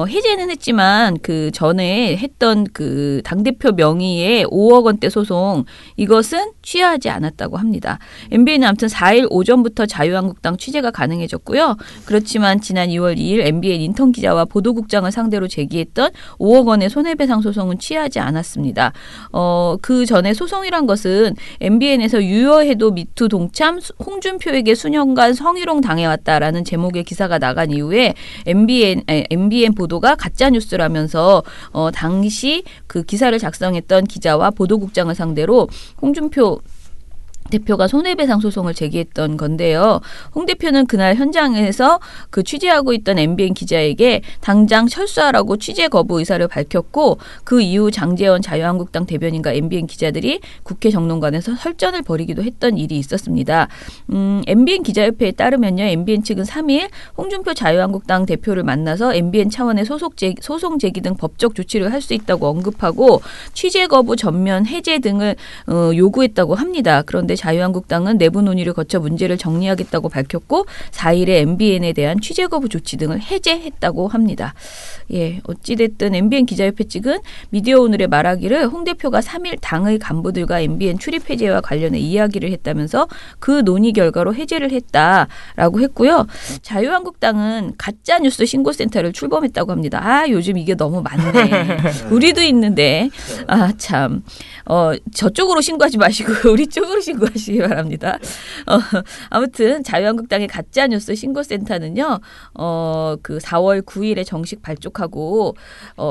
해제는 했지만 그 전에 했던 그 당대표 명의의 5억 원대 소송 이것은 취하지 않았다고 합니다. MBN은 아무튼 4일 오전부터 자유한국당 취재가 가능해졌고요. 그렇지만 지난 2월 2일 MBN 인턴 기자와 보도국장을 상대로 제기했던 5억 원의 손해배상 소송은 취하지 않았습니다. 그 전에 소송이란 것은 MBN에서 유여해도 미투 동참 홍준표에게 수년간 성희롱 당해왔다라는 제목의 기사가 나간 이후에 MBN 보도가 가짜 뉴스라면서 당시 그 기사를 작성했던 기자와 보도국장을 상대로 홍준표 대표가 손해배상 소송을 제기했던 건데요. 홍 대표는 그날 현장에서 그 취재하고 있던 MBN 기자에게 당장 철수하라고 취재 거부 의사를 밝혔고 그 이후 장제원 자유한국당 대변인과 MBN 기자들이 국회 정론관에서 설전을 벌이기도 했던 일이 있었습니다. MBN 기자협회에 따르면요. MBN 측은 3일 홍준표 자유한국당 대표를 만나서 MBN 차원의 소송 제기 등 법적 조치를 할 수 있다고 언급하고 취재 거부 전면 해제 등을 요구했다고 합니다. 그런데 자유한국당은 내부 논의를 거쳐 문제를 정리하겠다고 밝혔고 4일에 MBN에 대한 취재 거부 조치 등을 해제했다고 합니다. 예, 어찌됐든 MBN 기자협회 측은 미디어오늘에 말하기를 홍 대표가 3일 당의 간부들과 MBN 출입 해제와 관련해 이야기를 했다면서 그 논의 결과로 해제를 했다라고 했고요. 자유한국당은 가짜뉴스 신고센터를 출범했다고 합니다. 아, 요즘 이게 너무 많네. 우리도 있는데 참 저쪽으로 신고하지 마시고 우리 쪽으로 신고하시기 바랍니다. 아무튼 자유한국당의 가짜뉴스 신고센터는요. 그 4월 9일에 정식 발족하고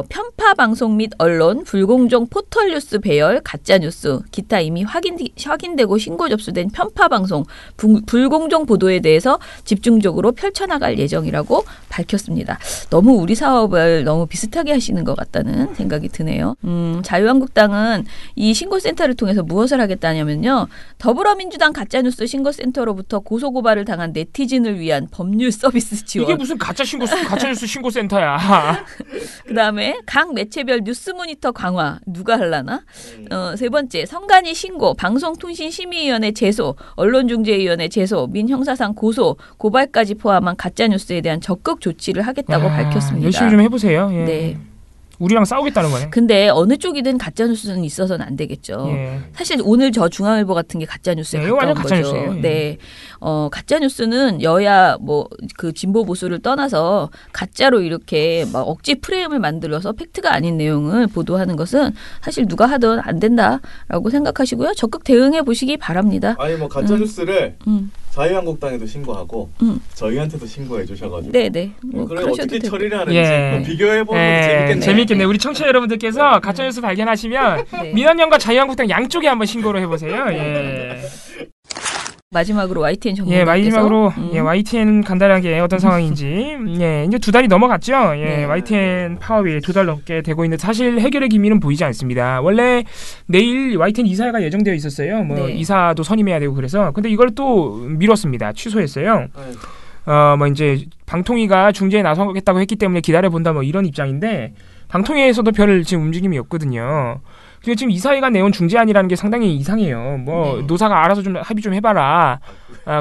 편파 방송 및 언론, 불공정 포털뉴스 배열, 가짜뉴스, 기타 이미 확인되고 신고 접수된 편파 방송, 불공정 보도에 대해서 집중적으로 펼쳐나갈 예정이라고 밝혔습니다. 너무 우리 사업을 너무 비슷하게 하시는 것 같다는 생각이 드네요. 자유한국당은 이 신고센터를 통해서 무엇을 하겠다냐면요. 더불어민주당 가짜뉴스 신고센터로부터 고소고발을 당한 네티즌을 위한 법률 서비스 지원. 이게 무슨 가짜뉴스 신고센터야. 그다음에 각 매체별 뉴스 모니터 강화. 누가 하려나? 세 번째, 선관위 신고, 방송통신심의위원회 제소, 언론중재위원회 제소, 민형사상 고소, 고발까지 포함한 가짜뉴스에 대한 적극 조치를 하겠다고 밝혔습니다. 열심히 좀 해보세요. 예. 네. 우리랑 싸우겠다는 거네. 근데 어느 쪽이든 가짜뉴스는 있어서는 안 되겠죠. 예. 사실 오늘 저 중앙일보 같은 게 가짜뉴스에 가까운 거죠. 가짜뉴스예요. 예. 네. 가짜뉴스는 여야 그 진보 보수를 떠나서 가짜로 이렇게 막 억지 프레임을 만들어서 팩트가 아닌 내용을 보도하는 것은 사실 누가 하든 안 된다라고 생각하시고요. 적극 대응해 보시기 바랍니다. 아니 뭐 가짜뉴스를 자유한국당에도 신고하고 저희한테도 신고해 주셔가지고 네네. 그래 어떻게 처리를 하는지 예. 비교해보는 것도 재밌겠네요. 재밌겠네요. 우리 청취자 여러분들께서 가짜뉴스 발견하시면 네. 민원연과 자유한국당 양쪽에 한번 신고를 해보세요. 예. 마지막으로 YTN 정보님께서 마지막으로 YTN 간단하게 어떤 상황인지 이제 2달이 넘어갔죠. 네. YTN 파업이 2달 넘게 되고 있는데 사실 해결의 기미는 보이지 않습니다. 원래 내일 YTN 이사가 예정되어 있었어요. 네. 이사도 선임해야 되고 그래서 근데 이걸 또 미뤘습니다. 취소했어요. 이제 방통위가 중재에 나서겠다고 했기 때문에 기다려본다 이런 입장인데 방통위에서도 별 지금 움직임이 없거든요. 그리고 지금 이사회가 내온 중재안이라는 게 상당히 이상해요. 노사가 알아서 좀 합의 좀 해봐라.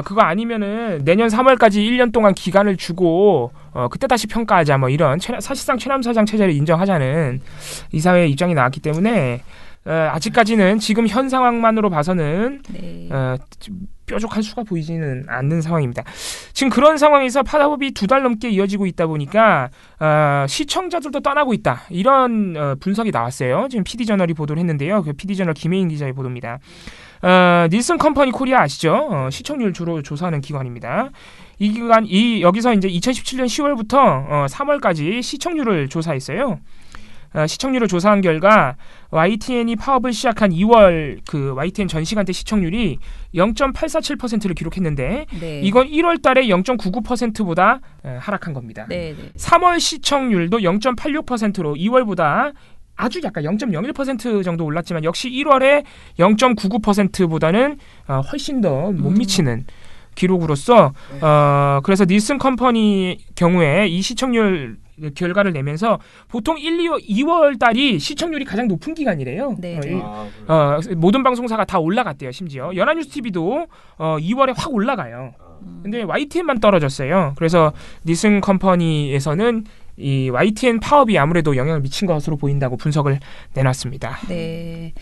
그거 아니면은 내년 3월까지 1년 동안 기간을 주고 그때 다시 평가하자 이런 사실상 최남사장 체제를 인정하자는 이사회의 입장이 나왔기 때문에 아직까지는 지금 현 상황만으로 봐서는 뾰족한 수가 보이지는 않는 상황입니다. 지금 그런 상황에서 파업이 2달 넘게 이어지고 있다 보니까 시청자들도 떠나고 있다. 이런 분석이 나왔어요. 지금 PD저널이 보도를 했는데요. 그 PD저널 김혜인 기자의 보도입니다. 닐슨 컴퍼니 코리아 아시죠? 시청률 주로 조사하는 기관입니다. 이 기관 여기서 이제 2017년 10월부터 3월까지 시청률을 조사했어요. 시청률을 조사한 결과 YTN이 파업을 시작한 2월 그 YTN 전 시간대 시청률이 0.847%를 기록했는데 이건 1월 달에 0.99%보다 하락한 겁니다. 3월 시청률도 0.86%로 2월보다 아주 약간 0.01% 정도 올랐지만 역시 1월에 0.99%보다는 훨씬 더 못 미치는 기록으로서 그래서 닐슨 컴퍼니 경우에 이 시청률 결과를 내면서 보통 2월 달이 시청률이 가장 높은 기간이래요. 모든 방송사가 다 올라갔대요. 심지어 연합뉴스 TV도 2월에 확 올라가요. 근데 YTN만 떨어졌어요. 그래서 닐슨 컴퍼니에서는 이 YTN 파업이 아무래도 영향을 미친 것으로 보인다고 분석을 내놨습니다. 네.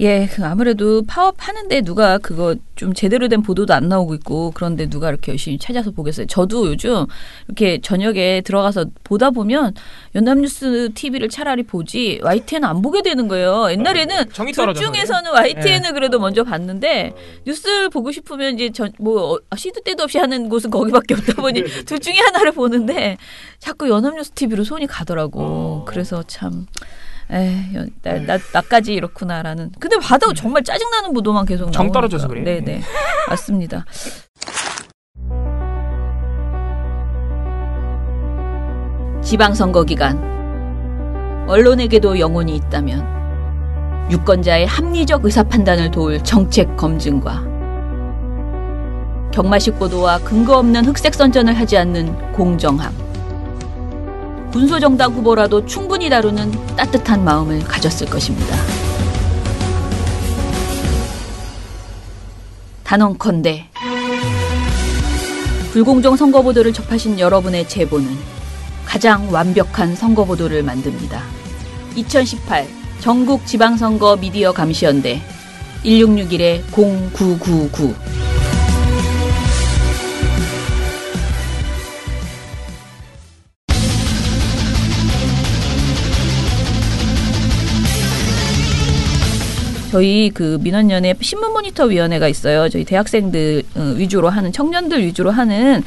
예, 아무래도 파업하는데 누가 그거 좀 제대로 된 보도도 안 나오고 있고 그런데 누가 이렇게 열심히 찾아서 보겠어요. 저도 요즘 이렇게 저녁에 들어가서 보다 보면 연합뉴스 TV를 차라리 보지 YTN은 안 보게 되는 거예요. 옛날에는 둘 중에서는 YTN을 그래도 먼저 봤는데 뉴스를 보고 싶으면 이제 시도 때도 없이 하는 곳은 거기밖에 없다 보니 둘 중에 하나를 보는데 자꾸 연합뉴스 TV로 손이 가더라고. 그래서 참 나까지 이렇구나라는. 근데 봐도 정말 짜증나는 보도만 계속 정 나오니까. 떨어져서 그래요. 네네. 맞습니다. 지방선거 기간. 언론에게도 영혼이 있다면 유권자의 합리적 의사판단을 도울 정책 검증과 경마식 보도와 근거 없는 흑색 선전을 하지 않는 공정함. 군소정당 후보라도 충분히 다루는 따뜻한 마음을 가졌을 것입니다. 단언컨대 불공정 선거보도를 접하신 여러분의 제보는 가장 완벽한 선거보도를 만듭니다. 2018 전국 지방선거 미디어 감시연대 1661-0999. 저희 그 민원연의 신문모니터위원회가 있어요. 저희 대학생들 위주로 하는, 청년들 위주로 하는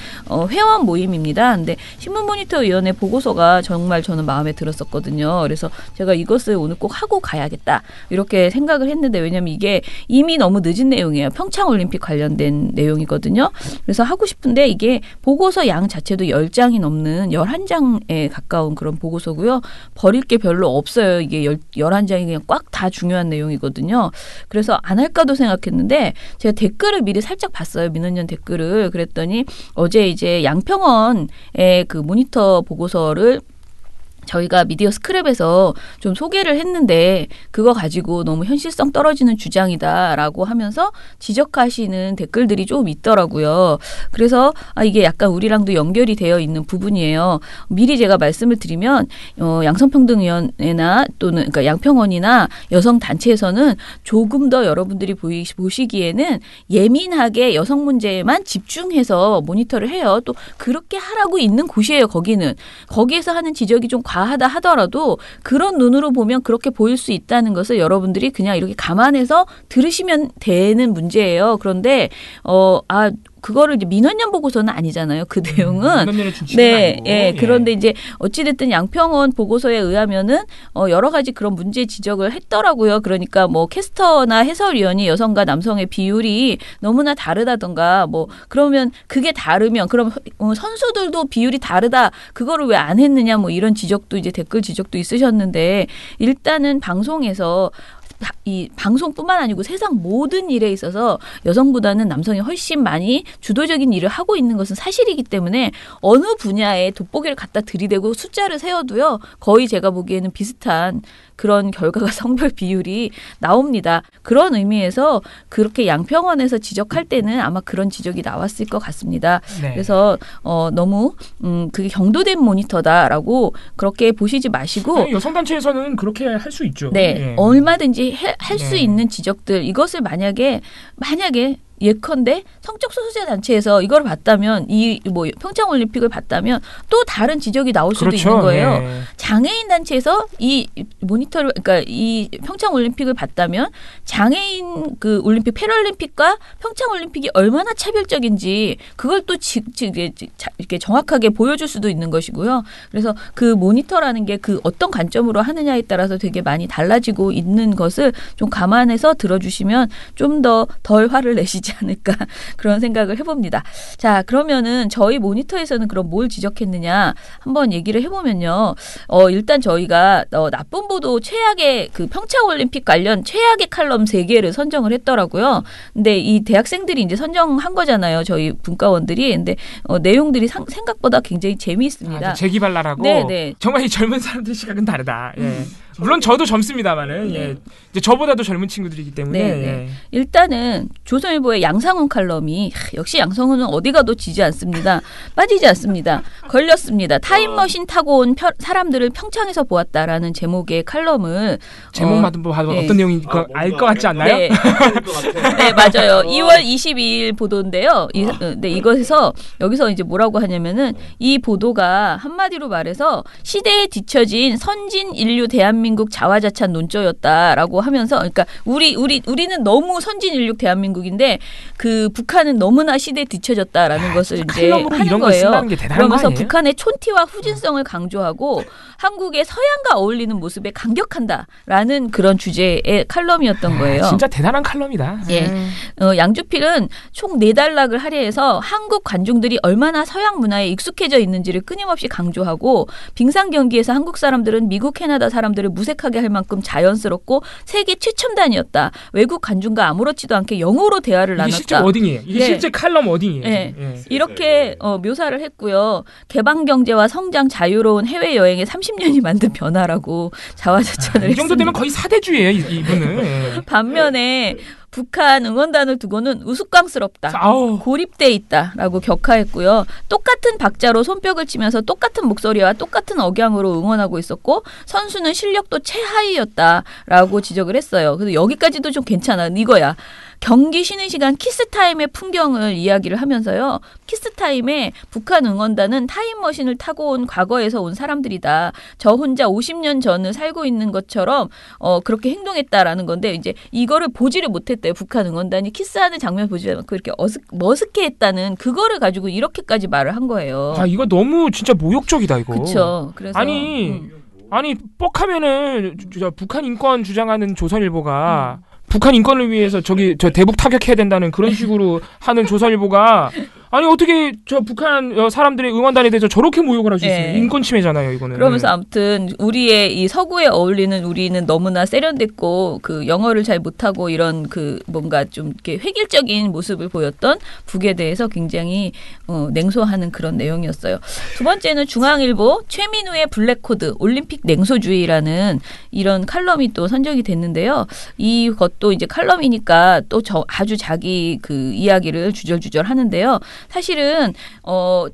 회원 모임입니다. 근데 신문모니터위원회 보고서가 정말 저는 마음에 들었었거든요. 그래서 제가 이것을 오늘 꼭 하고 가야겠다 이렇게 생각을 했는데, 왜냐면 이게 이미 너무 늦은 내용이에요. 평창올림픽 관련된 내용이거든요. 그래서 하고 싶은데 이게 보고서 양 자체도 10장이 넘는 11장에 가까운 그런 보고서고요. 버릴 게 별로 없어요. 이게 11장이 그냥 꽉 다 중요한 내용이거든요. 그래서 안 할까도 생각했는데 제가 댓글을 미리 살짝 봤어요. 민원연 댓글을. 그랬더니 어제 이제 양평원의 그 모니터 보고서를 저희가 미디어 스크랩에서 좀 소개를 했는데 그거 가지고 너무 현실성 떨어지는 주장이다라고 하면서 지적하시는 댓글들이 좀 있더라고요. 그래서 이게 약간 우리랑도 연결이 되어 있는 부분이에요. 미리 제가 말씀을 드리면 양성평등위원회나 또는 그러니까 양평원이나 여성단체에서는 조금 더 여러분들이 보시기에는 예민하게 여성 문제에만 집중해서 모니터를 해요. 또 그렇게 하라고 있는 곳이에요. 거기에서 하는 지적이 좀 과하다 하더라도 그런 눈으로 보면 그렇게 보일 수 있다는 것을 여러분들이 그냥 이렇게 감안해서 들으시면 되는 문제예요. 그런데 그거를 이제 민원연 보고서는 아니잖아요. 그 내용은. 네, 예. 그런데 이제 어찌됐든 양평원 보고서에 의하면은 여러 가지 그런 문제 지적을 했더라고요. 그러니까 뭐 캐스터나 해설위원이 여성과 남성의 비율이 너무나 다르다던가 뭐 그러면 그게 다르면 그럼 선수들도 비율이 다르다. 그거를 왜 안 했느냐 뭐 이런 지적도 이제 댓글 지적도 있으셨는데 일단은 방송에서 이 방송뿐만 아니고 세상 모든 일에 있어서 여성보다는 남성이 훨씬 많이 주도적인 일을 하고 있는 것은 사실이기 때문에 어느 분야에 돋보기를 갖다 들이대고 숫자를 세워도요. 거의 제가 보기에는 비슷한 그런 결과가 성별 비율이 나옵니다. 그런 의미에서 그렇게 양평원에서 지적할 때는 아마 그런 지적이 나왔을 것 같습니다. 네. 그래서 너무 그게 경도된 모니터다라고 그렇게 보시지 마시고 여성단체에서는 그렇게 할 수 있죠. 네, 예. 얼마든지 할 수 있는 지적들 이것을 만약에 예컨대 성적 소수자 단체에서 이걸 봤다면 이 뭐 평창 올림픽을 봤다면 또 다른 지적이 나올 수도 그렇죠. 있는 거예요. 네. 장애인 단체에서 이 모니터를 그러니까 이 평창 올림픽을 봤다면 장애인 그 올림픽 패럴림픽과 평창 올림픽이 얼마나 차별적인지 그걸 또 이렇게 정확하게 보여줄 수도 있는 것이고요. 그래서 그 모니터라는 게 그 어떤 관점으로 하느냐에 따라서 되게 많이 달라지고 있는 것을 좀 감안해서 들어주시면 좀 덜 화를 내시지 않을까 그런 생각을 해봅니다. 자, 그러면은 저희 모니터에서는 그럼 뭘 지적했느냐 한번 얘기를 해보면요. 일단 저희가 나쁜 보도 최악의 그 평창올림픽 관련 최악의 칼럼 3개를 선정을 했더라고요. 근데 이 대학생들이 이제 선정한 거잖아요. 저희 분과원들이. 근데 내용들이 생각보다 굉장히 재미있습니다. 재기발랄하고 네네. 정말 이 젊은 사람들 시각은 다르다. 예. 물론 저도 젊습니다만은 예. 이제 저보다도 젊은 친구들이기 때문에 예. 일단은 조선일보의 양상훈 칼럼이 역시 양상훈은 어디 가도 지지 않습니다. 빠지지 않습니다. 걸렸습니다. 타임머신 타고 온 사람들을 평창에서 보았다라는 제목의 칼럼을 제목만 봐도 네. 어떤 내용인지 알 것 같지 않나요? 네. 네, 맞아요. 2월 22일 보도인데요. 네, 이것에서 여기서 이제 뭐라고 하냐면은 이 보도가 한마디로 말해서 시대에 뒤처진 선진 인류 대한민국 대한민국 자화자찬 논조였다라고 하면서, 그러니까 우리는 너무 선진 인류 대한민국인데 그 북한은 너무나 시대에 뒤처졌다라는 것을 이제 하는 거예요. 그러면서 북한의 촌티와 후진성을 강조하고 한국의 서양과 어울리는 모습에 감격한다라는 그런 주제의 칼럼이었던 거예요. 진짜 대단한 칼럼이다. 예. 양주필은 총 4단락을 할애해서 한국 관중들이 얼마나 서양 문화에 익숙해져 있는지를 끊임없이 강조하고, 빙상 경기에서 한국 사람들은 미국, 캐나다 사람들을 무색하게 할 만큼 자연스럽고 세계 최첨단이었다. 외국 관중과 아무렇지도 않게 영어로 대화를 나눴다. 이게 실제 워딩이에요. 이게 실제 칼럼 워딩이에요. 예. 이렇게 묘사를 했고요. 개방 경제와 성장, 자유로운 해외 여행의 30년이 만든 변화라고 자화자찬을 했습니다. 이 정도 되면 거의 사대주의예요, 이분은. 반면에 북한 응원단을 두고는 우스꽝스럽다. 고립돼 있다라고 격하했고요. 똑같은 박자로 손뼉을 치면서 똑같은 목소리와 똑같은 억양으로 응원하고 있었고, 선수는 실력도 최하위였다라고 지적을 했어요. 그래서 여기까지도 좀 괜찮아. 이거야. 경기 쉬는 시간 키스타임의 풍경을 이야기를 하면서요. 키스타임에 북한 응원단은 타임머신을 타고 온 과거에서 온 사람들이다. 저 혼자 50년 전을 살고 있는 것처럼 그렇게 행동했다라는 건데, 이제 이거를 보지를 못했대요. 북한 응원단이 키스하는 장면 보지 않고 이렇게 머쓱해했다는 그거를 가지고 이렇게까지 말을 한 거예요. 아, 이거 너무 진짜 모욕적이다, 이거. 그렇죠. 그래서 아니 뻑하면은 북한 인권 주장하는 조선일보가 북한 인권을 위해서 저 대북 타격해야 된다는 그런 식으로 하는 조선일보가, 아니 어떻게 저 북한 사람들의 응원단에 대해서 저렇게 모욕을 할 수 있어요? 인권 침해잖아요, 이거는. 그러면서 아무튼 우리의 이 서구에 어울리는 우리는 너무나 세련됐고 그 영어를 잘 못하고 이런 그 뭔가 좀 이렇게 획일적인 모습을 보였던 북에 대해서 굉장히 냉소하는 그런 내용이었어요. 두 번째는 중앙일보 최민우의 블랙코드 올림픽 냉소주의라는 이런 칼럼이 또 선정이 됐는데요. 이것도 이제 칼럼이니까 또 아주 자기 그 이야기를 주절주절 하는데요. 사실은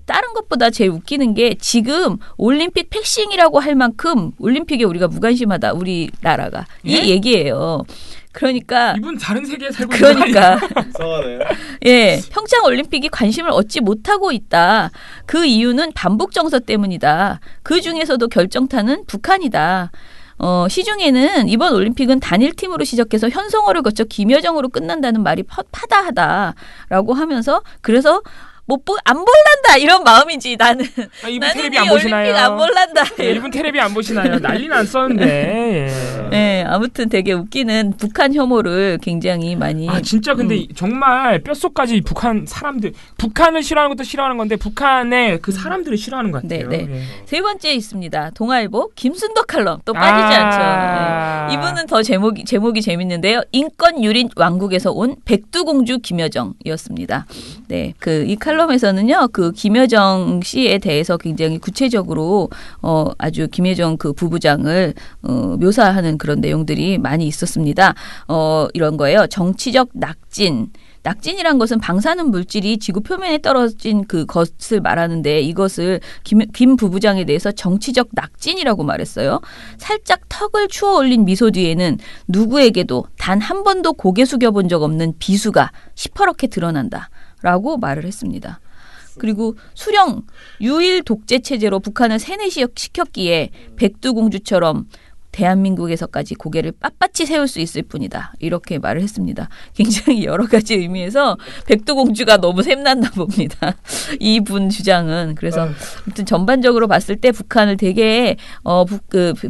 다른 것보다 제일 웃기는 게, 지금 올림픽 패싱이라고 할 만큼 올림픽에 우리가 무관심하다, 우리나라가. 이 얘기예요. 그러니까 이분 다른 세계에 살고 있는 거 아니야? 예, 평창 올림픽이 관심을 얻지 못하고 있다. 그 이유는 반북 정서 때문이다. 그 중에서도 결정타는 북한이다. 시중에는 이번 올림픽은 단일팀으로 시작해서 현성호를 거쳐 김여정으로 끝난다는 말이 파다하다라고 하면서, 그래서 안 볼란다 이런 마음이지 나는. 이분 텔레비 안 보시나요? 안 볼란다. 이분 텔레비 안 보시나요? 난리는 안 썼는데. 네, 아무튼 되게 웃기는 북한 혐오를 굉장히 많이. 진짜 근데 정말 뼛속까지 북한 사람들, 북한을 싫어하는 것도 싫어하는 건데 북한의 그 사람들을 싫어하는 것 같아요. 네. 세 번째 있습니다. 동아일보 김순덕 칼럼 또 빠지지 않죠. 네. 이분은 더 제목이 재밌는데요. 인권 유린 왕국에서 온 백두공주 김여정이었습니다. 네, 이 칼럼에서는요, 그 김여정 씨에 대해서 굉장히 구체적으로 아주 김여정 그 부부장을 묘사하는 그런 내용들이 많이 있었습니다. 이런 거예요. 정치적 낙진이란 것은 방사능 물질이 지구 표면에 떨어진 그 것을 말하는데, 이것을 김 부부장에 대해서 정치적 낙진이라고 말했어요. 살짝 턱을 추어 올린 미소 뒤에는 누구에게도 단 한 번도 고개 숙여본 적 없는 비수가 시퍼렇게 드러난다. 라고 말을 했습니다. 그리고 수령 유일 독재 체제로 북한을 세뇌시켰기에 백두공주처럼 대한민국에서까지 고개를 빳빳이 세울 수 있을 뿐이다. 이렇게 말을 했습니다. 굉장히 여러 가지 의미에서 백두공주가 너무 샘났나 봅니다. 이분 주장은. 그래서 아무튼 전반적으로 봤을 때 북한을 되게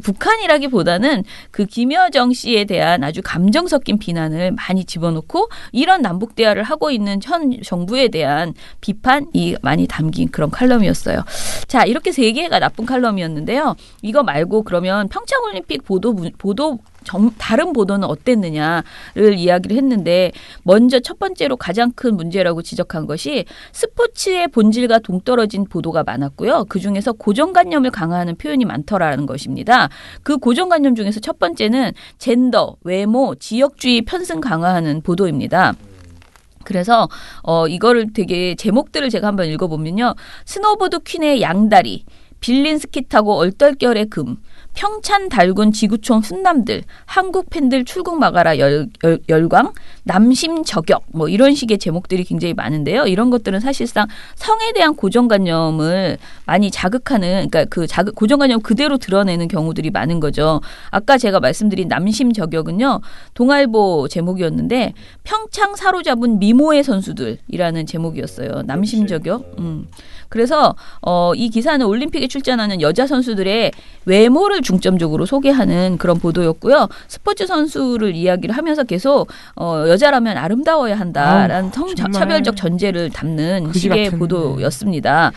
북한이라기보다는 그 김여정 씨에 대한 아주 감정 섞인 비난을 많이 집어넣고, 이런 남북 대화를 하고 있는 현 정부에 대한 비판이 많이 담긴 그런 칼럼이었어요. 자, 이렇게 3개가 나쁜 칼럼이었는데요. 이거 말고 그러면 평창올림픽 다른 보도는 어땠느냐를 이야기를 했는데, 먼저 첫 번째로 가장 큰 문제라고 지적한 것이 스포츠의 본질과 동떨어진 보도가 많았고요. 그중에서 고정관념을 강화하는 표현이 많더라는 것입니다. 그 고정관념 중에서 첫 번째는 젠더, 외모, 지역주의 편승 강화하는 보도입니다. 그래서 이거를 되게 제목들을 제가 한번 읽어보면요. 스노보드 퀸의 양다리, 빌린 스키 타고 얼떨결에 금, 평찬 달군 지구촌 훈남들, 한국 팬들 출국 막아라 열광, 남심 저격 뭐 이런 식의 제목들이 굉장히 많은데요. 이런 것들은 사실상 성에 대한 고정관념을 많이 자극하는, 그러니까 그 고정관념 그대로 드러내는 경우들이 많은 거죠. 아까 제가 말씀드린 남심 저격은요, 동아일보 제목이었는데 평창 사로잡은 미모의 선수들이라는 제목이었어요. 남심 저격. 그래서 이 기사는 올림픽에 출전하는 여자 선수들의 외모를 중점적으로 소개하는 그런 보도였고요. 스포츠 선수를 이야기를 하면서 계속 여자라면 아름다워야 한다라는 성차별적 전제를 담는 식의 보도였습니다.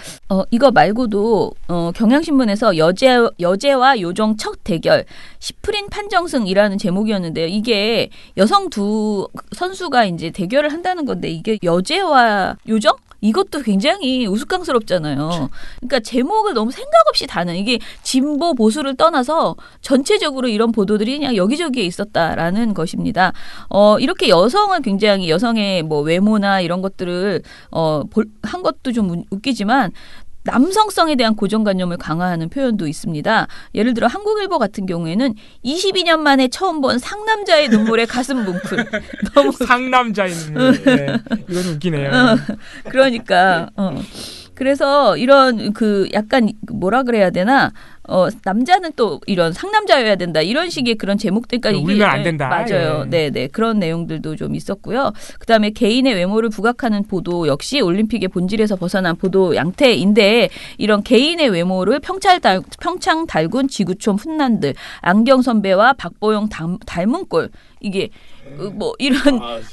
이거 말고도 경향신문에서 여제와 요정 첫 대결, 시프린 판정승이라는 제목이었는데요. 이게 여성 두 선수가 이제 대결을 한다는 건데, 이게 여제와 요정? 이것도 굉장히 우스꽝스럽잖아요. 그러니까 제목을 너무 생각 없이 다는, 이게 진보 보수를 떠나서 전체적으로 이런 보도들이 그냥 여기저기에 있었다라는 것입니다. 이렇게 여성을 굉장히, 여성의 뭐 외모나 이런 것들을 한 것도 좀 웃기지만 남성성에 대한 고정관념을 강화하는 표현도 있습니다. 예를 들어 한국일보 같은 경우에는 22년 만에 처음 본 상남자의 눈물에 가슴 뭉클. 너무 상남자의 눈물. 네. 이건 웃기네요. 그러니까 그래서 이런 그 약간 뭐라 그래야 되나, 남자는 또 이런 상남자여야 된다, 이런 식의 그런 제목들까지 이게 울면 안 된다. 맞아요. 예. 네네, 그런 내용들도 좀 있었고요. 그다음에 개인의 외모를 부각하는 보도 역시 올림픽의 본질에서 벗어난 보도 양태인데, 이런 개인의 외모를 평창 달군 지구촌 훈남들, 안경 선배와 박보영 닮은 꼴, 이게 뭐 이런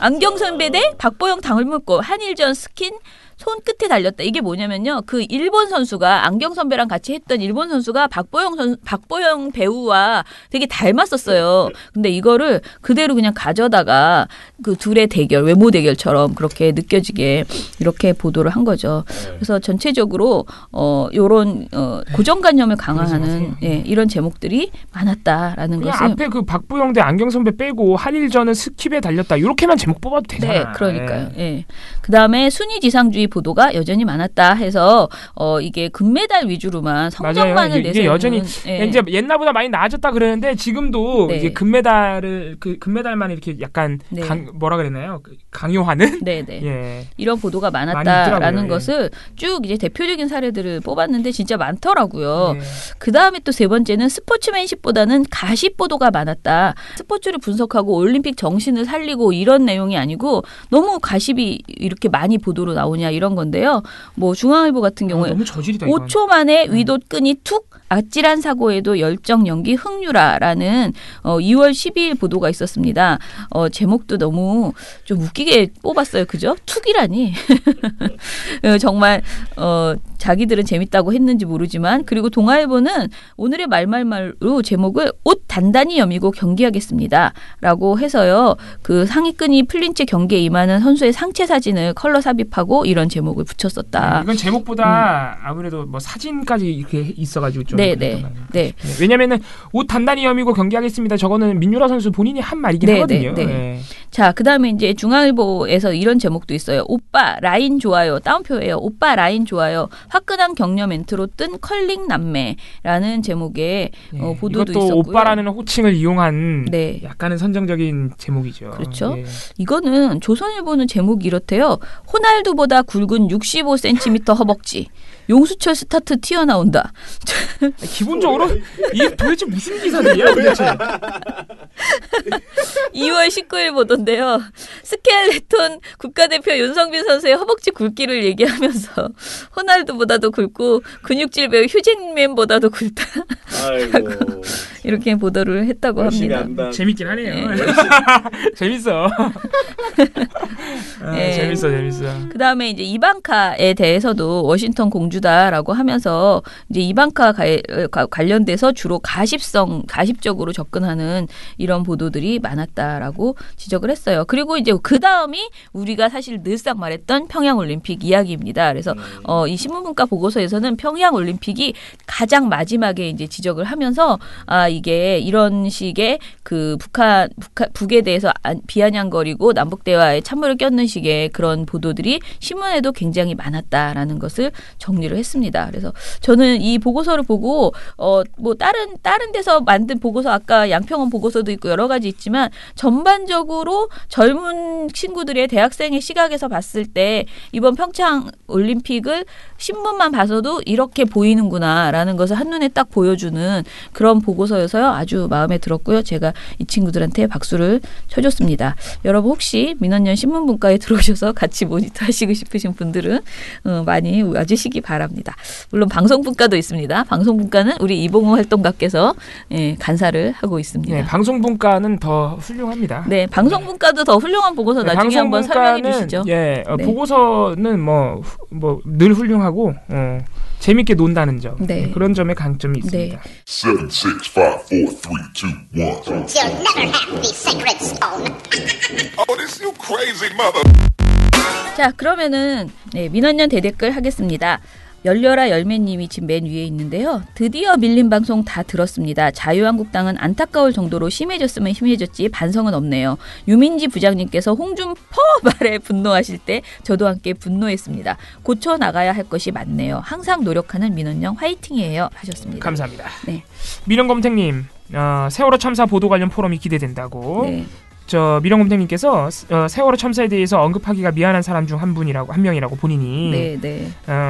안경 선배 대 박보영 닮은 꼴, 한일전 스킨 손끝에 달렸다. 이게 뭐냐면요, 그 일본 선수가, 안경 선배랑 같이 했던 일본 선수가 박보영 배우와 되게 닮았었어요. 근데 이거를 그대로 그냥 가져다가 그 둘의 대결, 외모 대결처럼 그렇게 느껴지게 이렇게 보도를 한 거죠. 그래서 전체적으로 요런 고정관념을 강화하는 이런 제목들이 많았다라는 것을. 앞에 그 박보영 대 안경 선배 빼고 한일전은 스킵에 달렸다, 이렇게만 제목 뽑아도 되잖아. 네, 그러니까요. 예. 그다음에 순위 지상주의 보도가 여전히 많았다 해서 이게 금메달 위주로만 성적만을 내세우는. 이게 여전히 이제 옛날보다 많이 나아졌다 그러는데, 지금도 이제 금메달만 이렇게 약간 뭐라 그랬나요? 강요하는. 예. 이런 보도가 많았다라는 것을 쭉 이제 대표적인 사례들을 뽑았는데 진짜 많더라고요. 그다음에 또 세 번째는 스포츠맨십보다는 가십 보도가 많았다. 스포츠를 분석하고 올림픽 정신을 살리고 이런 내용이 아니고 너무 가십이 이렇게 많이 보도로 나오냐, 이런 건데요. 뭐 중앙일보 같은 경우에 너무 저질이다, 5초 만에 위도 끈이 툭, 아찔한 사고에도 열정 연기 흥유라라는 2월 12일 보도가 있었습니다. 제목도 너무 좀 웃기게 뽑았어요. 그죠? 툭이라니. 정말 자기들은 재밌다고 했는지 모르지만. 그리고 동아일보는 오늘의 말말말로 제목을 옷 단단히 여미고 경기하겠습니다 라고 해서요, 그 상의끈이 풀린 채 경기에 임하는 선수의 상체 사진을 컬러 삽입하고 이런 제목을 붙였었다. 이건 제목보다 아무래도 뭐 사진까지 이렇게 있어가지고 좀. 네. 왜냐면은 옷 단단히 여미고 경기하겠습니다, 저거는 민유라 선수 본인이 한 말이긴 하거든요. 자, 그다음에 이제 중앙일보에서 이런 제목도 있어요. 오빠 라인 좋아요. 따옴표예요. 오빠 라인 좋아요. 화끈한 격려 멘트로 뜬 컬링 남매라는 제목의 보도도 이것도 있었고요. 오빠라는 호칭을 이용한 약간은 선정적인 제목이죠. 그렇죠. 이거는 조선일보는 제목이 이렇대요. 호날두보다 굵은 65cm 허벅지. 용수철 스타트 튀어나온다. 기본적으로 이게 도대체 무슨 기사들이야 도대체. 2월 19일 보던데요. 스켈레톤 국가대표 윤성빈 선수의 허벅지 굵기를 얘기하면서 호날두보다도 굵고 근육질 배우 휴잭맨보다도 굵다. 아이고. 이렇게 보도를 했다고 합니다. 재밌긴 하네요. 재밌어. 재밌어. 그다음에 이제 이방카에 대해서도 워싱턴 공주다라고 하면서 이제 이방카 관련돼서 주로 가십적으로 접근하는 이런 보도들이 많았다라고 지적을 했어요. 그리고 이제 그 다음이 우리가 사실 늘상 말했던 평양올림픽 이야기입니다. 그래서 이 신문분과 보고서에서는 평양올림픽이 가장 마지막에 이제 지적을 하면서 이게 이런 식의 그 북에 대해서 비아냥거리고 남북 대화에 찬물을 꼈는 식의 그런 보도들이 신문에도 굉장히 많았다라는 것을 정리를 했습니다. 그래서 저는 이 보고서를 보고 뭐 다른 데서 만든 보고서 아까 양평원 보고서도 있고 여러 가지 있지만 전반적으로 젊은 친구들의 대학생의 시각에서 봤을 때 이번 평창 올림픽을 신문만 봐서도 이렇게 보이는구나라는 것을 한눈에 딱 보여주는 그런 보고서여서요. 아주 마음에 들었고요. 제가 이 친구들한테 박수를 쳐줬습니다. 여러분 혹시 민원연 신문분과에 들어오셔서 같이 모니터 하시고 싶으신 분들은 많이 와주시기 바랍니다. 물론 방송분과도 있습니다. 방송분과는 우리 이봉호 활동가께서 간사를 하고 있습니다. 네, 방송분과는 더 훌륭합니다. 네, 방송분과도 더 훌륭한 보고서 나중에 한번 설명해 주시죠. 네. 보고서는 뭐 늘 훌륭하고 재밌게 논다는 점. 네. 그런 점에 강점이 있습니다. 네. 7, 6, 5, 4, 3, 2, 1. You'll never have the sacred stone. Oh, this you crazy mother. 자, 그러면은 민원연 대댓글 하겠습니다. 열려라 열매님이 지금 맨 위에 있는데요. 드디어 밀린 방송 다 들었습니다. 자유한국당은 안타까울 정도로 심해졌으면 심해졌지 반성은 없네요. 유민지 부장님께서 홍준표 말에 분노하실 때 저도 함께 분노했습니다. 고쳐나가야 할 것이 많네요. 항상 노력하는 민원영 화이팅이에요 하셨습니다. 감사합니다. 네. 민원검색님 세월호 참사 보도 관련 포럼이 기대된다고. 네. 미령검택님께서 세월호 참사에 대해서 언급하기가 미안한 사람 중 한 명이라고 본인이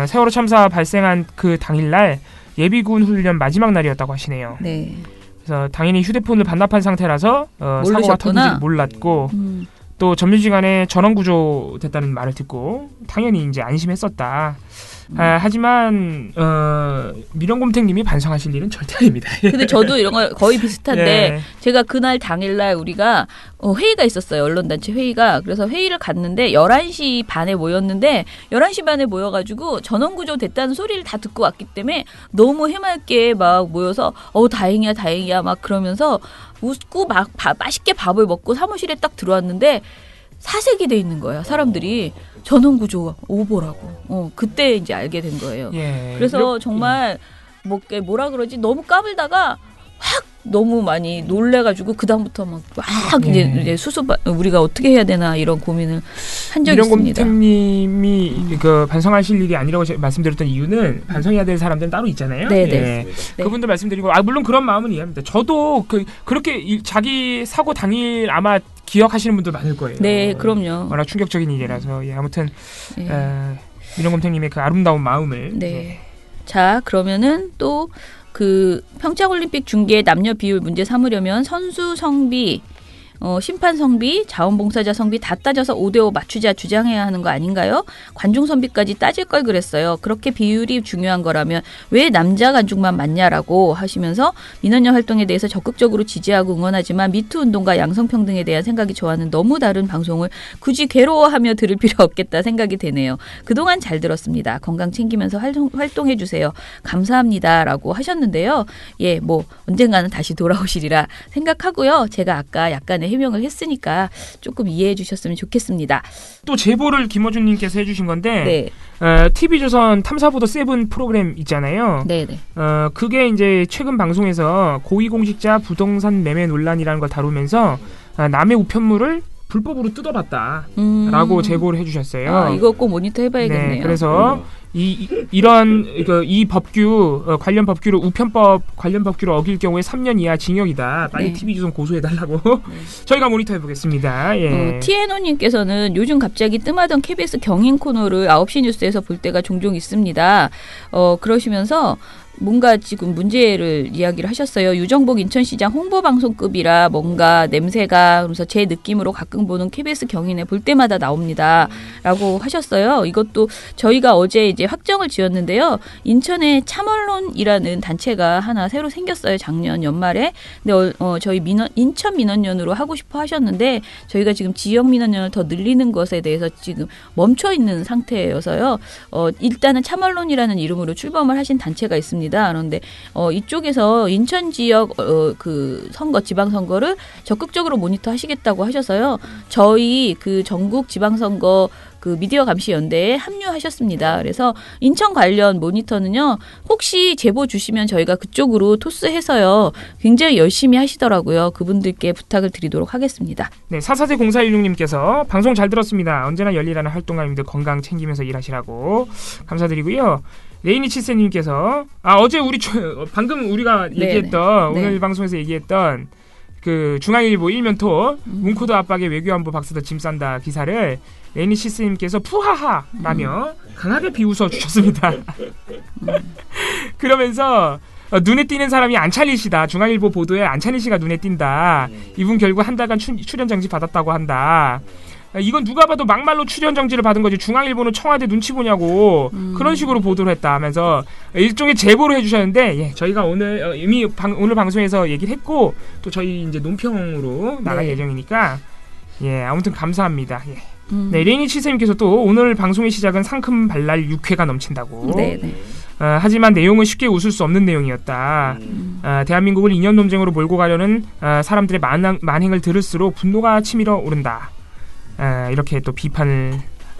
세월호 참사 발생한 그 당일날 예비군 훈련 마지막 날이었다고 하시네요. 네. 그래서 당연히 휴대폰을 반납한 상태라서 사고가 터진지 몰랐고 또 점심시간에 전원 구조 됐다는 말을 듣고 당연히 이제 안심했었다. 하지만 미령곰탱님이 반성하실 일은 절대 아닙니다. 근데 저도 이런 거 거의 비슷한데 제가 그날 당일날 우리가 회의가 있었어요. 언론단체 회의가. 그래서 회의를 갔는데 11시 반에 모였는데 11시 반에 모여가지고 전원구조 됐다는 소리를 다 듣고 왔기 때문에 너무 해맑게 막 모여서 다행이야 막 그러면서 웃고 막 맛있게 밥을 먹고 사무실에 딱 들어왔는데 사색이 돼 있는 거예요. 사람들이 전원구조 오보라고. 그때 이제 알게 된 거예요. 그래서 정말 뭐라 그러지? 너무 까불다가 확 너무 많이 놀래가지고 그 다음부터 막 이제 우리가 어떻게 해야 되나 이런 고민을 한 적이 있습니다. 민원검택님이 반성하실 일이 아니라고 말씀드렸던 이유는 반성해야 될 사람들은 따로 있잖아요. 네. 그분들 말씀드리고 물론 그런 마음은 이해합니다. 저도 그렇게 자기 사고 당일 아마 기억하시는 분들 많을 거예요. 네, 그럼요. 워낙 충격적인 일이라서 아무튼 민원검택님의 그 아름다운 마음을. 네. 자, 그러면은 또 평창올림픽 중계 남녀 비율 문제 삼으려면 선수 성비, 심판 성비, 자원봉사자 성비 다 따져서 5대5 맞추자 주장해야 하는 거 아닌가요? 관중 성비까지 따질 걸 그랬어요. 그렇게 비율이 중요한 거라면 왜 남자 관중만 맞냐라고 하시면서 민원연 활동에 대해서 적극적으로 지지하고 응원하지만 미투 운동과 양성평등에 대한 생각이 저와는 너무 다른 방송을 굳이 괴로워하며 들을 필요 없겠다 생각이 되네요. 그동안 잘 들었습니다. 건강 챙기면서 활동해 주세요. 감사합니다라고 하셨는데요. 언젠가는 다시 돌아오시리라 생각하고요. 제가 아까 약간의 해명을 했으니까 조금 이해해 주셨으면 좋겠습니다. 또 제보를 김어준님께서 해주신 건데 TV조선 탐사보도 7 프로그램 있잖아요. 네네. 그게 이제 최근 방송에서 고위공직자 부동산 매매 논란이라는 걸 다루면서 남의 우편물을 불법으로 뜯어봤다라고 제보를 해주셨어요. 이거 꼭 모니터 해봐야겠네요. 네, 그래서 이 법규 관련 법규를 우편법 관련 법규를 어길 경우에 3년 이하 징역이다. 빨리 TV조선 고소해달라고 저희가 모니터 해보겠습니다. TNO님께서는 요즘 갑자기 뜸하던 KBS 경인 코너를 9시 뉴스에서 볼 때가 종종 있습니다. 그러시면서 뭔가 지금 문제를 이야기를 하셨어요. 유정복 인천시장 홍보방송급이라 뭔가 냄새가 그러면서 제 느낌으로 가끔 보는 KBS 경인에 볼 때마다 나옵니다. 라고 하셨어요. 이것도 저희가 어제 이제 확정을 지었는데요. 인천에 참언론이라는 단체가 하나 새로 생겼어요. 작년 연말에. 근데 저희 인천 민원연으로 하고 싶어 하셨는데 저희가 지금 지역 민원연을 더 늘리는 것에 대해서 지금 멈춰 있는 상태여서요. 일단은 참언론이라는 이름으로 출범을 하신 단체가 있습니다. 그런데 이쪽에서 인천 지역 지방선거를 적극적으로 모니터하시겠다고 하셔서요. 저희 그 전국 지방선거 그 미디어 감시 연대에 합류하셨습니다. 그래서 인천 관련 모니터는요. 혹시 제보 주시면 저희가 그쪽으로 토스해서요. 굉장히 열심히 하시더라고요. 그분들께 부탁을 드리도록 하겠습니다. 네, 4400416님께서 방송 잘 들었습니다. 언제나 열일하는 활동가님들 건강 챙기면서 일하시라고 감사드리고요. 레이니치세님께서 어제 방금 우리가 얘기했던 오늘 방송에서 얘기했던 그 중앙일보 일면토 문코드 압박에 외교안보 박사들 짐 싼다 기사를 레이니치세님께서 푸하하라며 강하게 비웃어 주셨습니다. 그러면서 눈에 띄는 사람이 안찬일 씨다. 중앙일보 보도에 안찬일 씨가 눈에 띈다. 이분 결국 한 달간 출연 정지 받았다고 한다. 이건 누가 봐도 막말로 출연 정지를 받은 거지. 중앙일보는 청와대 눈치 보냐고 그런 식으로 보도를 했다 하면서 일종의 제보를 해주셨는데 예, 저희가 오늘 이미 오늘 방송에서 얘기를 했고 또 저희 이제 논평으로 나갈 예정이니까 예 아무튼 감사합니다. 예. 네, 레이니 치세님께서 또 오늘 방송의 시작은 상큼 발랄 유쾌가 넘친다고. 하지만 내용은 쉽게 웃을 수 없는 내용이었다. 대한민국을 이념 논쟁으로 몰고 가려는 사람들의 만행을 들을수록 분노가 치밀어 오른다. 이렇게 또 비판을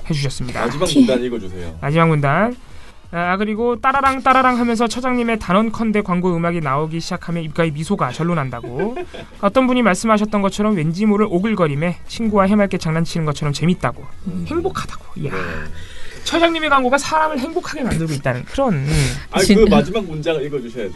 해주셨습니다. 마지막 문단 읽어주세요. 마지막 문단. 그리고 따라랑 하면서 처장님의 단언컨대 광고 음악이 나오기 시작하면 입가에 미소가 절로 난다고. 어떤 분이 말씀하셨던 것처럼 왠지 모를 오글거림에 친구와 해맑게 장난치는 것처럼 재밌다고. 행복하다고. 이야. 처장님의 광고가 사람을 행복하게 만들고 있다는 그런. 그 마지막 문장을 읽어주셔야죠.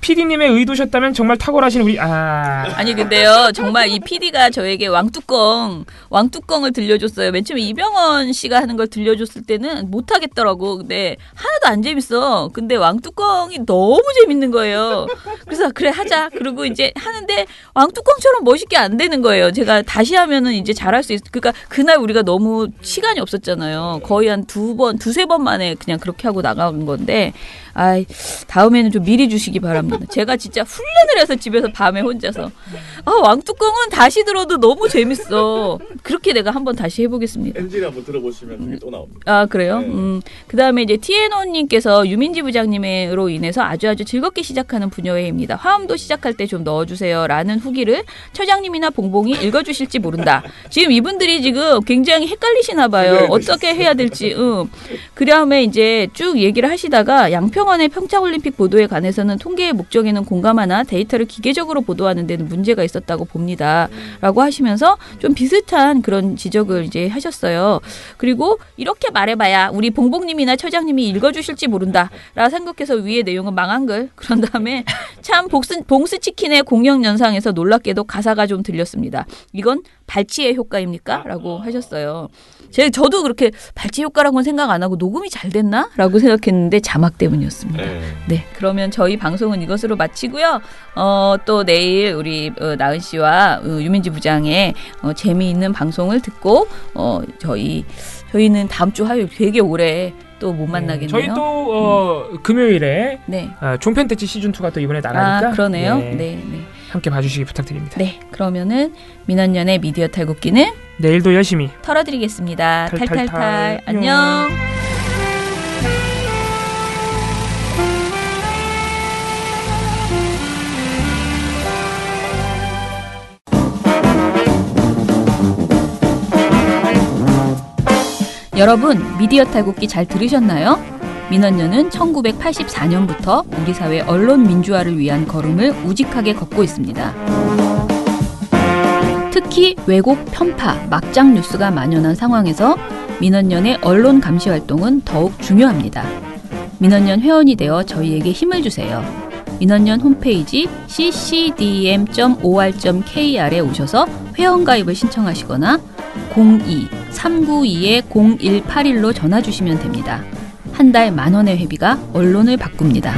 PD님의 의도셨다면 정말 탁월하신 우리 아니 근데요 정말 이 PD가 저에게 왕뚜껑을 들려줬어요. 맨 처음에 이병헌 씨가 하는 걸 들려줬을 때는 못하겠더라고. 근데 하나도 안 재밌어. 근데 왕뚜껑이 너무 재밌는 거예요. 그래서 그래 하자. 그리고 이제 하는데 왕뚜껑처럼 멋있게 안 되는 거예요. 제가 다시 하면은 이제 잘할 수 있어. 그러니까 그날 우리가 너무 시간이 없었잖아요. 거의 한 두세 번 만에 그냥 그렇게 하고 나간 건데 다음에는 좀 미리 주시기 바랍니다. 제가 진짜 훈련을 해서 집에서 밤에 혼자서 왕뚜껑은 다시 들어도 너무 재밌어. 그렇게 내가 한번 다시 해보겠습니다. 엔진 한번 들어보시면 그게 또 나옵니다. 그래요? 네. 그 다음에 이제 TNO님께서 유민지 부장님으로 인해서 아주 즐겁게 시작하는 부녀회입니다. 화음도 시작할 때 좀 넣어주세요 라는 후기를 처장님이나 봉봉이 읽어주실지 모른다. 지금 이분들이 지금 굉장히 헷갈리시나 봐요. 어떻게 해야 될지. 그 다음에 이제 쭉 얘기를 하시다가 양평원의 평창올림픽 보도에 관해서는 통계의 목적에는 공감하나 데이터를 기계적으로 보도하는 데는 문제가 있었다고 봅니다. 라고 하시면서 좀 비슷한 그런 지적을 이제 하셨어요. 그리고 이렇게 말해봐야 우리 봉봉님이나 처장님이 읽어주실지 모른다. 라 생각해서 위의 내용은 망한 글. 그런 다음에 참 봉스치킨의 공영 연상에서 놀랍게도 가사가 좀 들렸습니다. 이건 발치의 효과입니까? 라고 하셨어요. 저도 그렇게 발치 효과라고는 생각 안 하고 녹음이 잘 됐나? 라고 생각했는데 자막 때문이었습니다. 네, 그러면 저희 방송은 이것으로 마치고요. 또 내일 우리 나은 씨와 유민지 부장의 재미있는 방송을 듣고 저희는 다음 주 화요일 되게 오래 또 못 만나겠네요. 저희 또 금요일에 존펜터치 시즌2가 또 이번에 나가니까 그러네요. 네. 함께 봐주시기 부탁드립니다. 네, 그러면은 민원연의 미디어 탈곡기는 내일도 열심히 털어드리겠습니다. 탈탈탈. 안녕. 여러분, 미디어 탈곡기 잘 들으셨나요? 민원연은 1984년부터 우리 사회 언론 민주화를 위한 걸음을 우직하게 걷고 있습니다. 특히 왜곡, 편파, 막장 뉴스가 만연한 상황에서 민원연의 언론 감시 활동은 더욱 중요합니다. 민원연 회원이 되어 저희에게 힘을 주세요. 민원연 홈페이지 ccdm.or.kr에 오셔서 회원가입을 신청하시거나 02-392-0181로 전화 주시면 됩니다. 한 달 10,000원의 회비가 언론을 바꿉니다.